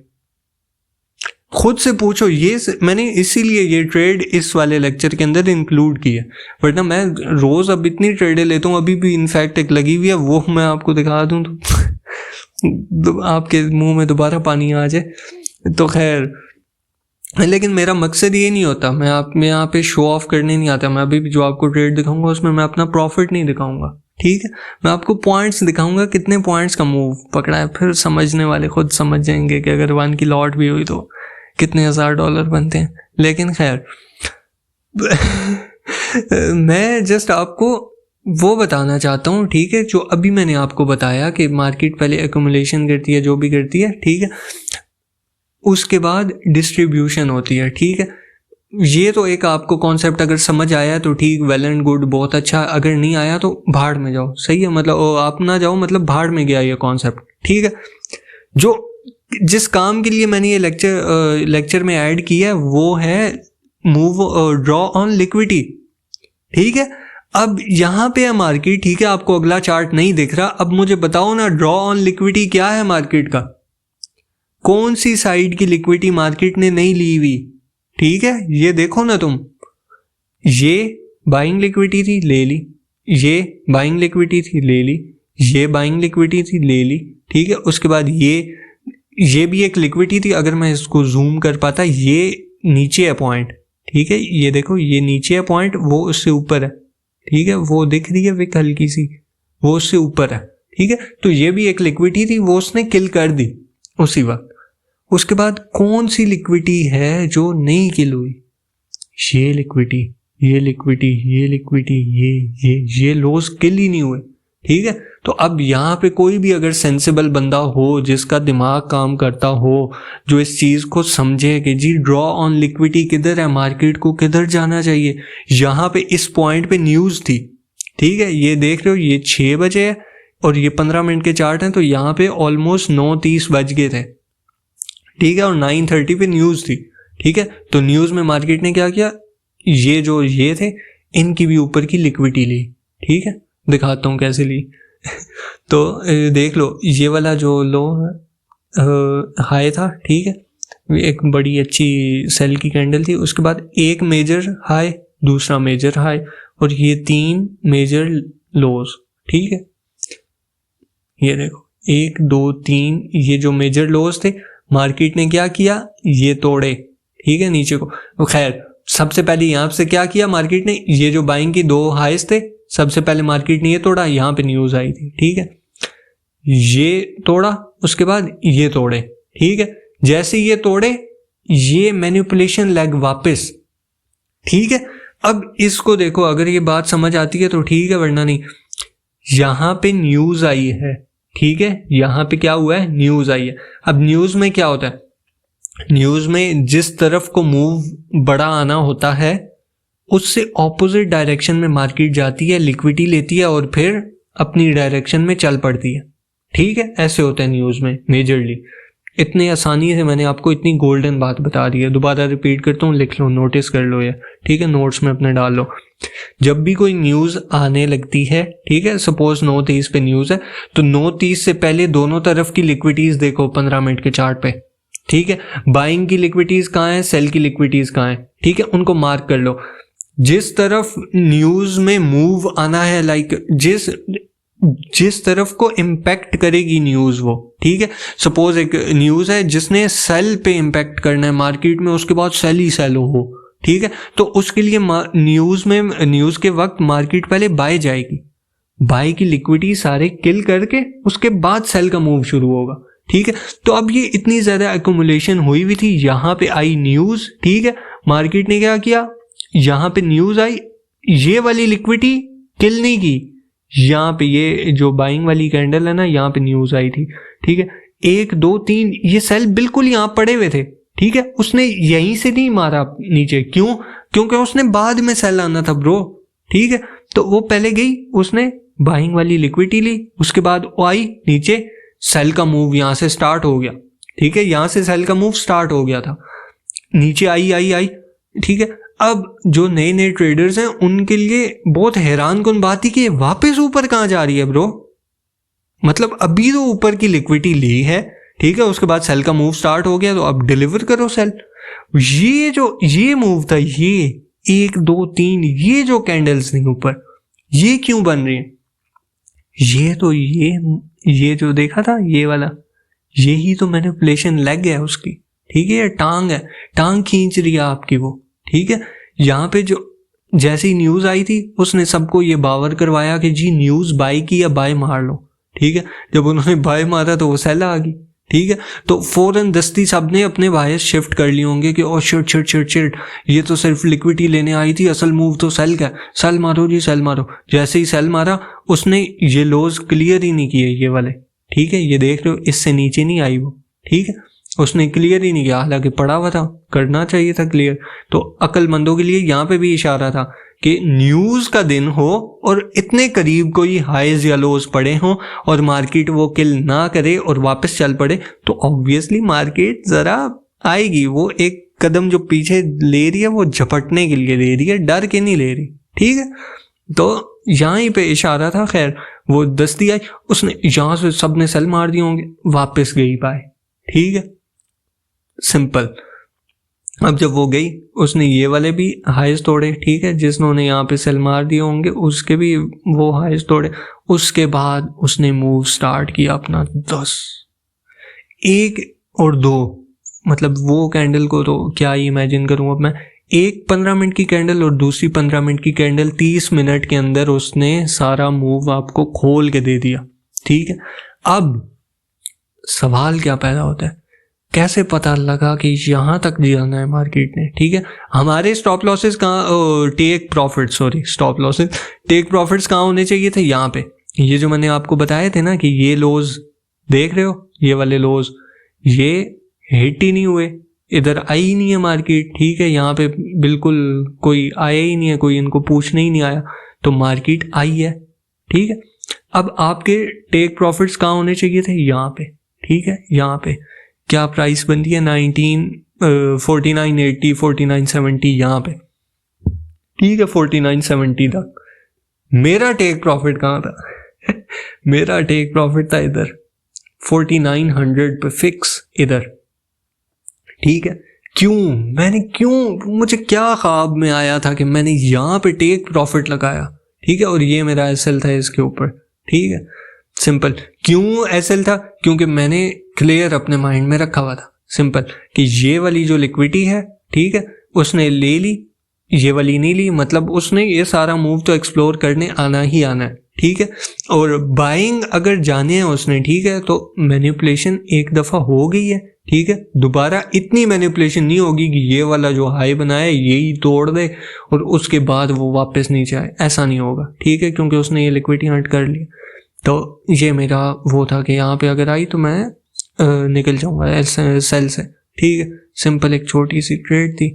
खुद से पूछो। ये मैंने इसीलिए ये ट्रेड इस वाले लेक्चर के अंदर इंक्लूड की है, वरना मैं रोज अब इतनी ट्रेडें लेता हूँ, अभी भी इनफैक्ट एक लगी हुई है, वो मैं आपको दिखा दूं तो आपके मुंह में दोबारा पानी आ जाए। तो खैर, लेकिन मेरा मकसद ये नहीं होता, मैं यहाँ पे शो ऑफ करने नहीं आता। मैं अभी भी जो आपको ट्रेड दिखाऊंगा उसमें मैं अपना प्रॉफिट नहीं दिखाऊंगा, ठीक है। मैं आपको पॉइंट्स दिखाऊंगा, कितने पॉइंट्स का मूव पकड़ा है, फिर समझने वाले खुद समझ जाएंगे कि अगर 1 की लॉट भी हुई तो कितने $1000 बनते हैं। लेकिन खैर मैं जस्ट आपको वो बताना चाहता हूँ, ठीक है, जो अभी मैंने आपको बताया कि मार्केट पहले एक्यूमुलेशन करती है, जो भी करती है, ठीक है, उसके बाद डिस्ट्रीब्यूशन होती है, ठीक है। ये तो एक आपको कॉन्सेप्ट अगर समझ आया तो ठीक, वेल एंड गुड, बहुत अच्छा। अगर नहीं आया तो भाड़ में जाओ, सही है, मतलब आप ना जाओ, मतलब भाड़ में गया ये कॉन्सेप्ट, ठीक है। जो जिस काम के लिए मैंने ये लेक्चर में ऐड किया है वो है मूव ड्रॉ ऑन लिक्विडिटी, ठीक है। अब यहाँ पे है मार्केट, ठीक है, आपको अगला चार्ट नहीं दिख रहा। अब मुझे बताओ ना, ड्रॉ ऑन लिक्विडिटी क्या है मार्केट का, कौन सी साइड की लिक्विडिटी मार्केट ने नहीं ली हुई, ठीक है। ये देखो ना तुम, ये बाइंग लिक्विडिटी थी, ले ली, ये बाइंग लिक्विडिटी थी, ले ली, ये बाइंग लिक्विडिटी थी, ले ली, ठीक है। उसके बाद ये भी एक लिक्विडिटी थी, अगर मैं इसको जूम कर पाता, ये नीचे है पॉइंट, ठीक है, ये देखो, ये नीचे है पॉइंट, वो उससे ऊपर है, ठीक है, वो दिख रही है विक हल्की सी, वो उससे ऊपर है, ठीक है। तो ये भी एक लिक्विडिटी थी, वो उसने किल कर दी उसी वक्त। उसके बाद कौन सी लिक्विडिटी है जो नहीं किल हुई, ये लिक्विडिटी, ये लिक्विडिटी, ये लिक्विडिटी, ये लॉस किल ही नहीं हुए, ठीक है। तो अब यहाँ पे कोई भी अगर सेंसिबल बंदा हो, जिसका दिमाग काम करता हो, जो इस चीज को समझे कि जी ड्रॉ ऑन लिक्विडिटी किधर है, मार्केट को किधर जाना चाहिए, यहाँ पे इस पॉइंट पे न्यूज थी, ठीक है। ये देख रहे हो, ये 6 बजे है और ये 15 मिनट के चार्ट हैं, तो यहाँ पे ऑलमोस्ट 9:30 बज गए थे, ठीक है, और 9:30 पे न्यूज थी, ठीक है। तो न्यूज में मार्केट ने क्या किया, ये जो ये थे इनकी भी ऊपर की लिक्विडिटी ली, ठीक है, दिखाता हूँ कैसे ली। तो देख लो, ये वाला जो लो हाई था, ठीक है, एक बड़ी अच्छी सेल की कैंडल थी, उसके बाद एक मेजर हाई, दूसरा मेजर हाई, और ये 3 मेजर लोज, ठीक है। ये देखो 1 2 3, ये जो मेजर लोज थे मार्केट ने क्या किया, ये तोड़े, ठीक है, नीचे को। खैर सबसे पहले यहाँ से क्या किया मार्केट ने, ये जो बाइंग की 2 हाईस थे, सबसे पहले मार्केट ने ये तोड़ा, यहाँ पे न्यूज आई थी, ठीक है, ये तोड़ा, उसके बाद ये तोड़े, ठीक है। जैसे ये तोड़े, ये मैनिपुलेशन लेग वापस, ठीक है। अब इसको देखो, अगर ये बात समझ आती है तो ठीक है, वरना नहीं। यहाँ पे न्यूज आई है, ठीक है, यहाँ पे क्या हुआ है, न्यूज आई है। अब न्यूज में क्या होता है, न्यूज में जिस तरफ को मूव बड़ा आना होता है उससे ऑपोजिट डायरेक्शन में मार्केट जाती है, लिक्विडिटी लेती है और फिर अपनी डायरेक्शन में चल पड़ती है, ठीक है। ऐसे होता है न्यूज में मेजरली, इतने आसानी से मैंने आपको इतनी गोल्डन बात बता दी है। दोबारा रिपीट करता हूँ, लिख लो, नोटिस कर लो ये, ठीक है, नोट्स में अपने डाल लो। जब भी कोई न्यूज़ आने लगती है, ठीक है, सपोज 9:30 पे न्यूज़ है, तो 9:30 से पहले दोनों तरफ की लिक्विडिटीज देखो 15 मिनट के चार्ट पे, ठीक है। बाइंग की लिक्विडिटीज कहाँ है, सेल की लिक्विडिटीज कहाँ है, ठीक है, उनको मार्क कर लो। जिस तरफ न्यूज़ में मूव आना है, लाइक जिस तरफ को इम्पैक्ट करेगी न्यूज़ वो, ठीक है। सपोज एक न्यूज़ है जिसने सेल पे इम्पैक्ट करना है मार्केट में, उसके बाद सेल ही सेल हो, ठीक है, तो उसके लिए न्यूज़ के वक्त मार्केट पहले बाय जाएगी, बाय की लिक्विडिटी सारे किल करके उसके बाद सेल का मूव शुरू होगा, ठीक है। तो अब ये इतनी ज्यादा एक्यूमुलेशन हुई हुई थी, यहाँ पे आई न्यूज़, ठीक है, मार्केट ने क्या किया, यहाँ पे न्यूज़ आई, ये वाली लिक्विडिटी किल नहीं की, यहाँ पे ये जो बाइंग वाली कैंडल है ना, यहाँ पे न्यूज़ आई थी, ठीक है, 1 2 3 ये सेल बिल्कुल यहाँ पड़े हुए थे, ठीक है, उसने यहीं से नहीं मारा नीचे, क्यों, क्योंकि उसने बाद में सेल आना था ब्रो, ठीक है। तो वो पहले गई, उसने बाइंग वाली लिक्विडिटी ली, उसके बाद वो आई नीचे, सेल का मूव यहाँ से स्टार्ट हो गया, ठीक है, यहाँ से सेल का मूव स्टार्ट हो गया था, नीचे आई, ठीक है। अब जो नए नए ट्रेडर्स हैं उनके लिए बहुत हैरान कुन बात थी कि वापस ऊपर कहाँ जा रही है ब्रो, मतलब अभी तो ऊपर की लिक्विडिटी ली है, ठीक है, उसके बाद सेल का मूव स्टार्ट हो गया, तो अब डिलीवर करो सेल। ये मूव था, ये 1 2 3 ये जो कैंडल्स नहीं ऊपर, ये क्यों बन रही है, ये जो देखा था ये वाला, यही तो मैनिपुलेशन लेग है उसकी, ठीक है, टांग है, टांग खींच रही है आपकी वो, ठीक है। यहाँ पे जो जैसी न्यूज आई थी उसने सबको ये बावर करवाया कि जी न्यूज बाय की या बाय मार लो, ठीक है। जब उन्होंने बाय मारा तो वो सेल आ गई, ठीक है, तो फौरन दस्ती सब ने अपने बायस शिफ्ट कर लिए होंगे कि ओ शिट ये तो सिर्फ लिक्विडिटी लेने आई थी, असल मूव तो सेल का, सेल मारो जी सेल मारो। जैसे ही सेल मारा उसने ये लोज क्लियर ही नहीं किए ये वाले, ठीक है, ये देख रहे हो, इससे नीचे नहीं आई वो, ठीक है, उसने क्लियर ही नहीं किया, हालांकि पड़ा हुआ था, करना चाहिए था क्लियर। तो अक्लमंदों के लिए यहाँ पे भी इशारा था कि न्यूज का दिन हो और इतने करीब कोई हाईज या लोज पड़े हों और मार्केट वो किल ना करे और वापस चल पड़े, तो ऑब्वियसली मार्केट जरा आएगी, वो एक कदम जो पीछे ले रही है वो झपटने के लिए ले रही है, डर के नहीं ले रही, ठीक है। तो यहाँ पे इशारा था, खैर वो दस्ती आई, उसने यहाँ से सबने सेल मार दिए होंगे, वापस गई बाय, ठीक है, सिंपल। अब जब वो गई उसने ये वाले भी हाइज तोड़े, ठीक है, जिन्होंने यहाँ पे सेल मार दिए होंगे उसके भी वो हाइज तोड़े, उसके बाद उसने मूव स्टार्ट किया अपना 10 1 और 2, मतलब वो कैंडल को तो क्या ही इमेजिन करूँ अब मैं, एक 15 मिनट की कैंडल और दूसरी 15 मिनट की कैंडल, 30 मिनट के अंदर उसने सारा मूव आपको खोल के दे दिया, ठीक है। अब सवाल क्या पैदा होता है, कैसे पता लगा कि यहां तक जाना है मार्केट ने, ठीक है। हमारे स्टॉप लॉसेस कहाँ, टेक प्रॉफिट्स कहाँ होने चाहिए थे, यहाँ पे, ये जो मैंने आपको बताए थे ना कि ये लोज देख रहे हो, ये वाले लोज, ये हिट ही नहीं हुए, इधर आई ही नहीं है मार्केट, ठीक है, यहाँ पे बिल्कुल कोई आया ही नहीं है, कोई इनको पूछने ही नहीं आया, तो मार्केट आई है, ठीक है। अब आपके टेक प्रॉफिट्स कहाँ होने चाहिए थे, यहाँ पे, ठीक है, यहाँ पे क्या प्राइस बन रही है 4980 4970 यहाँ पे, ठीक है, 4970 तक। मेरा टेक प्रॉफिट कहाँ था मेरा टेक प्रॉफिट था इधर 4900 पे फिक्स इधर, ठीक है। मुझे क्या ख्वाब में आया था कि मैंने यहाँ पे टेक प्रॉफिट लगाया, ठीक है, और ये मेरा एसएल था इसके ऊपर, ठीक है, सिंपल। क्यों एसएल था, क्योंकि मैंने क्लियर अपने माइंड में रखा हुआ था, सिंपल, कि ये वाली जो लिक्विडिटी है, ठीक है, उसने ले ली, ये वाली नहीं ली, मतलब उसने ये सारा मूव तो एक्सप्लोर करने आना ही आना है, ठीक है। और बाइंग अगर जाने हैं उसने, ठीक है, तो मैनिपुलेशन एक दफा हो गई है, ठीक है, दोबारा इतनी मैनिपुलेशन नहीं होगी कि ये वाला जो हाई बनाया यही तोड़ दे और उसके बाद वो वापस नीचे आए, ऐसा नहीं होगा, ठीक है, क्योंकि उसने ये लिक्विडिटी हंट कर लिया। तो ये मेरा वो था कि यहाँ पे अगर आई तो मैं निकल जाऊंगा सेल से, ठीक है, सिंपल, एक छोटी सी ट्रेड थी,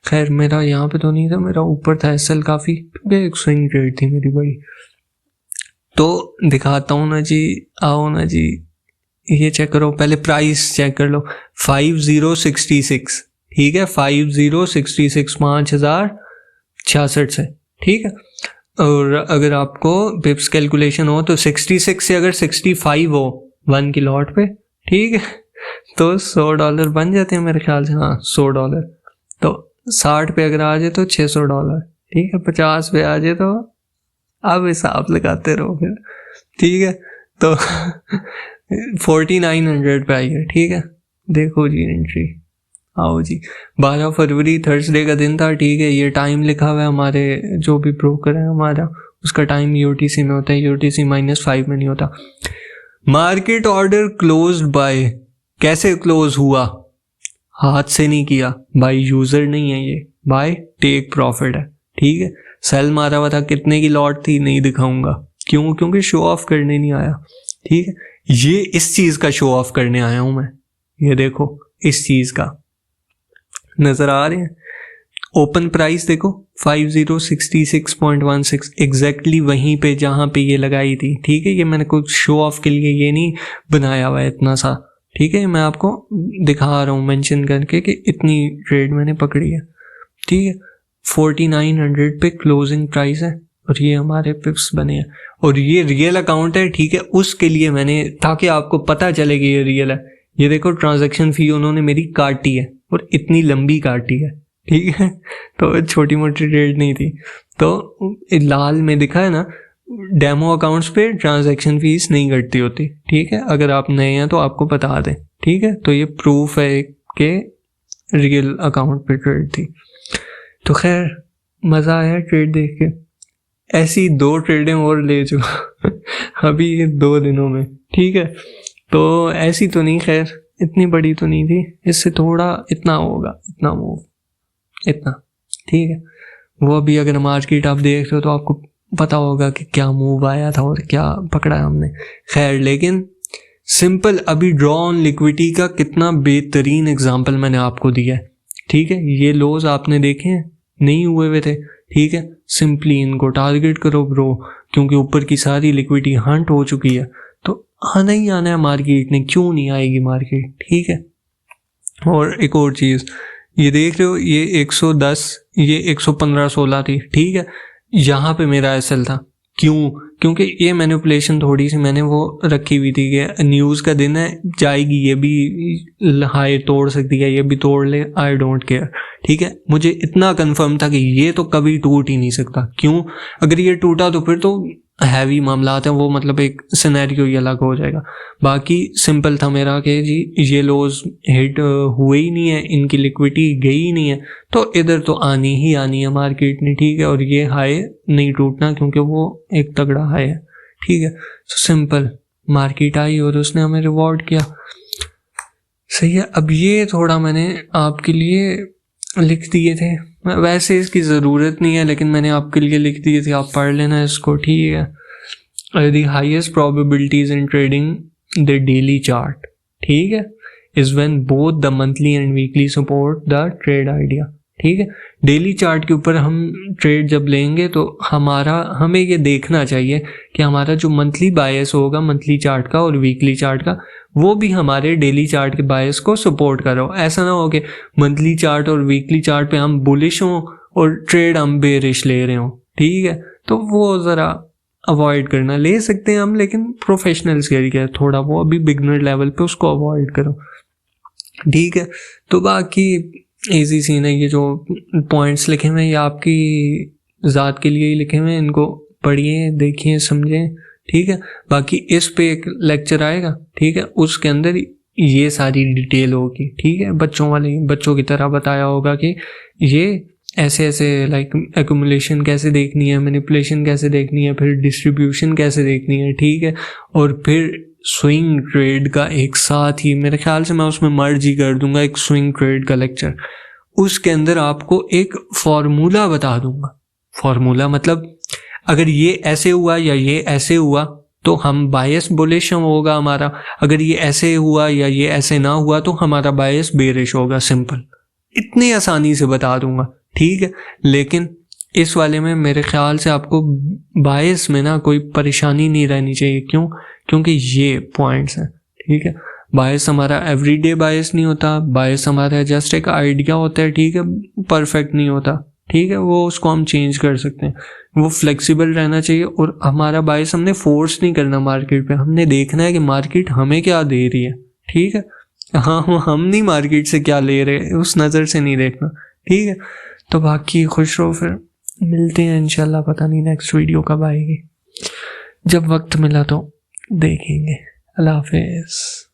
खैर मेरा यहाँ पे तो नहीं था, मेरा ऊपर था एसएल काफी, एक स्विंग ट्रेड थी मेरी बड़ी। तो दिखाता हूँ ना जी, आओ ना जी, ये चेक करो, पहले प्राइस चेक कर लो 5066, ठीक है 5066 5066 से, ठीक है। और अगर आपको पिप्स कैलकुलेशन हो तो 66 से अगर 65 हो 1 किलोवाट पे, ठीक है, तो $100 बन जाते हैं मेरे ख्याल से, हाँ $100। तो 60 पे अगर आ जाए तो $600, ठीक है। 50 पे आ जाए तो अब हिसाब लगाते रहो फिर, ठीक है। तो 4900 पे आई है, ठीक है। देखो जी एंट्री, आओ जी, 12 फरवरी थर्सडे का दिन था, ठीक है। ये टाइम लिखा हुआ है हमारे जो भी ब्रोकर है हमारा, उसका टाइम यूटीसी में होता है, यूटीसी -5 में नहीं होता। मार्केट ऑर्डर क्लोज्ड बाय, कैसे क्लोज हुआ, हाथ से नहीं किया, बाय यूजर नहीं है ये, बाय टेक प्रॉफिट है, ठीक है। सेल मारा हुआ था, कितने की लॉट थी नहीं दिखाऊंगा, क्यों, क्योंकि शो ऑफ करने नहीं आया, ठीक है। ये इस चीज का शो ऑफ करने आया हूं मैं, ये देखो इस चीज का, नजर आ रहे हैं। ओपन प्राइस देखो 5066.16, एग्जैक्टली वहीं पे जहां पे ये लगाई थी, ठीक है। ये मैंने कुछ शो ऑफ के लिए ये नहीं बनाया हुआ है इतना सा, ठीक है। मैं आपको दिखा रहा हूँ मेंशन करके कि इतनी ट्रेड मैंने पकड़ी है, ठीक है। 4900 पे क्लोजिंग प्राइस है और ये हमारे पिप्स बने हैं और ये रियल अकाउंट है, ठीक है। उसके लिए मैंने, ताकि आपको पता चले कि ये रियल है, ये देखो ट्रांजैक्शन फी उन्होंने मेरी काटी है और इतनी लंबी काटी है, ठीक है। तो छोटी मोटी ट्रेड नहीं थी। तो लाल में दिखा है ना, डेमो अकाउंट्स पे ट्रांजैक्शन फीस नहीं कटती होती, ठीक है। अगर आप नए हैं तो आपको बता दें, ठीक है। तो ये प्रूफ है कि रियल अकाउंट पे ट्रेड थी। तो खैर मज़ा आया ट्रेड देख के, ऐसी 2 ट्रेडें और ले चुका अभी ये 2 दिनों में, ठीक है। तो ऐसी तो नहीं, खैर इतनी बड़ी तो नहीं थी, इससे थोड़ा इतना होगा, इतना मूव, इतना, ठीक है। वो अभी अगर मार्केट आप देख रहे हो तो आपको पता होगा कि क्या मूव आया था और क्या पकड़ा है हमने, खैर। लेकिन सिंपल अभी ड्रॉ ऑन लिक्विडिटी का कितना बेहतरीन एग्जांपल मैंने आपको दिया है, ठीक है। ये लोज आपने देखे हैं, नहीं हुए हुए थे, ठीक है। सिंपली इनको टारगेट करो ब्रो, क्योंकि ऊपर की सारी लिक्विडिटी हंट हो चुकी है, तो आना ही आना है मार्केट ने, क्यों नहीं आएगी मार्केट, ठीक है। और एक और चीज़, ये देख रहे हो ये 110, ये 115-16 थी, ठीक है। यहाँ पे मेरा एसएल था, क्यों, क्योंकि ये मैनिपुलेशन थोड़ी सी मैंने वो रखी हुई थी कि न्यूज़ का दिन है, जाएगी ये भी हाई तोड़ सकती है, ये भी तोड़ ले, आई डोंट केयर, ठीक है। मुझे इतना कंफर्म था कि ये तो कभी टूट ही नहीं सकता, क्यों, अगर ये टूटा तो फिर तो हैवी मामला है वो, मतलब एक सिनेरियो ही अलग हो जाएगा। बाकी सिंपल था मेरा कि जी ये लोज हिट हुए ही नहीं है, इनकी लिक्विडिटी गई ही नहीं है, तो इधर तो आनी ही आनी है मार्केट ने, ठीक है। और ये हाई नहीं टूटना, क्योंकि वो एक तगड़ा हाई है, ठीक है। तो सिंपल मार्केट आई और उसने हमें रिवॉर्ड किया, सही है। अब ये थोड़ा मैंने आपके लिए लिख दिए थे, वैसे इसकी ज़रूरत नहीं है, लेकिन मैंने आपके लिए लिख दिए थे, आप पढ़ लेना इसको, ठीक है। The highest probabilities in trading the daily chart, ठीक है, is when both the monthly and weekly support the trade idea, ठीक है। डेली चार्ट के ऊपर हम ट्रेड जब लेंगे तो हमें ये देखना चाहिए कि हमारा जो मंथली बायस होगा मंथली चार्ट का और वीकली चार्ट का, वो भी हमारे डेली चार्ट के बायस को सपोर्ट करो। ऐसा ना हो कि मंथली चार्ट और वीकली चार्ट पे हम बुलिश हों और ट्रेड हम बेरिश ले रहे हों, ठीक है। तो वो ज़रा अवॉइड करना, ले सकते हैं हम लेकिन प्रोफेशनल्स के लिए थोड़ा, वो अभी बिगनर लेवल पे उसको अवॉइड करो, ठीक है। तो बाकी इजी सीन है, ये जो पॉइंट्स लिखे हुए हैं ये आपकी ज़ात के लिए ही लिखे हुए हैं, इनको पढ़िए, देखिए, समझें, ठीक है। बाकी इस पे एक लेक्चर आएगा, ठीक है, उसके अंदर ये सारी डिटेल होगी, ठीक है। बच्चों की तरह बताया होगा कि ये ऐसे ऐसे लाइक एक्यूमुलेशन कैसे देखनी है, मैनिपुलेशन कैसे देखनी है, फिर डिस्ट्रीब्यूशन कैसे देखनी है, ठीक है। और फिर स्विंग ट्रेड का एक साथ ही, मेरे ख्याल से मैं उसमें मर्ज ही कर दूंगा एक स्विंग ट्रेड का लेक्चर, उसके अंदर आपको एक फॉर्मूला बता दूंगा। फॉर्मूला मतलब अगर ये ऐसे हुआ या ये ऐसे हुआ तो हम बायस बुलिश होगा हमारा, अगर ये ऐसे हुआ या ये ऐसे ना हुआ तो हमारा बायस बेरिश होगा, सिंपल, इतनी आसानी से बता दूंगा, ठीक है। लेकिन इस वाले में मेरे ख्याल से आपको बायस में ना कोई परेशानी नहीं रहनी चाहिए, क्यों, क्योंकि ये पॉइंट्स हैं, ठीक ठीक है। बायस हमारा एवरीडे बायस नहीं होता, बायस हमारा जस्ट एक आइडिया होता है, ठीक है, परफेक्ट नहीं होता, ठीक है, वो उसको हम चेंज कर सकते हैं, वो फ्लेक्सिबल रहना चाहिए। और हमारा बायस हमने फोर्स नहीं करना मार्केट पे, हमने देखना है कि मार्केट हमें क्या दे रही है, ठीक है। हाँ, हम नहीं मार्केट से क्या ले रहे उस नज़र से नहीं देखना, ठीक है। तो बाकी खुश रहो, फिर मिलते हैं इंशाल्लाह। पता नहीं नेक्स्ट वीडियो कब आएगी, जब वक्त मिला तो देखेंगे। अल्लाह हाफिज़।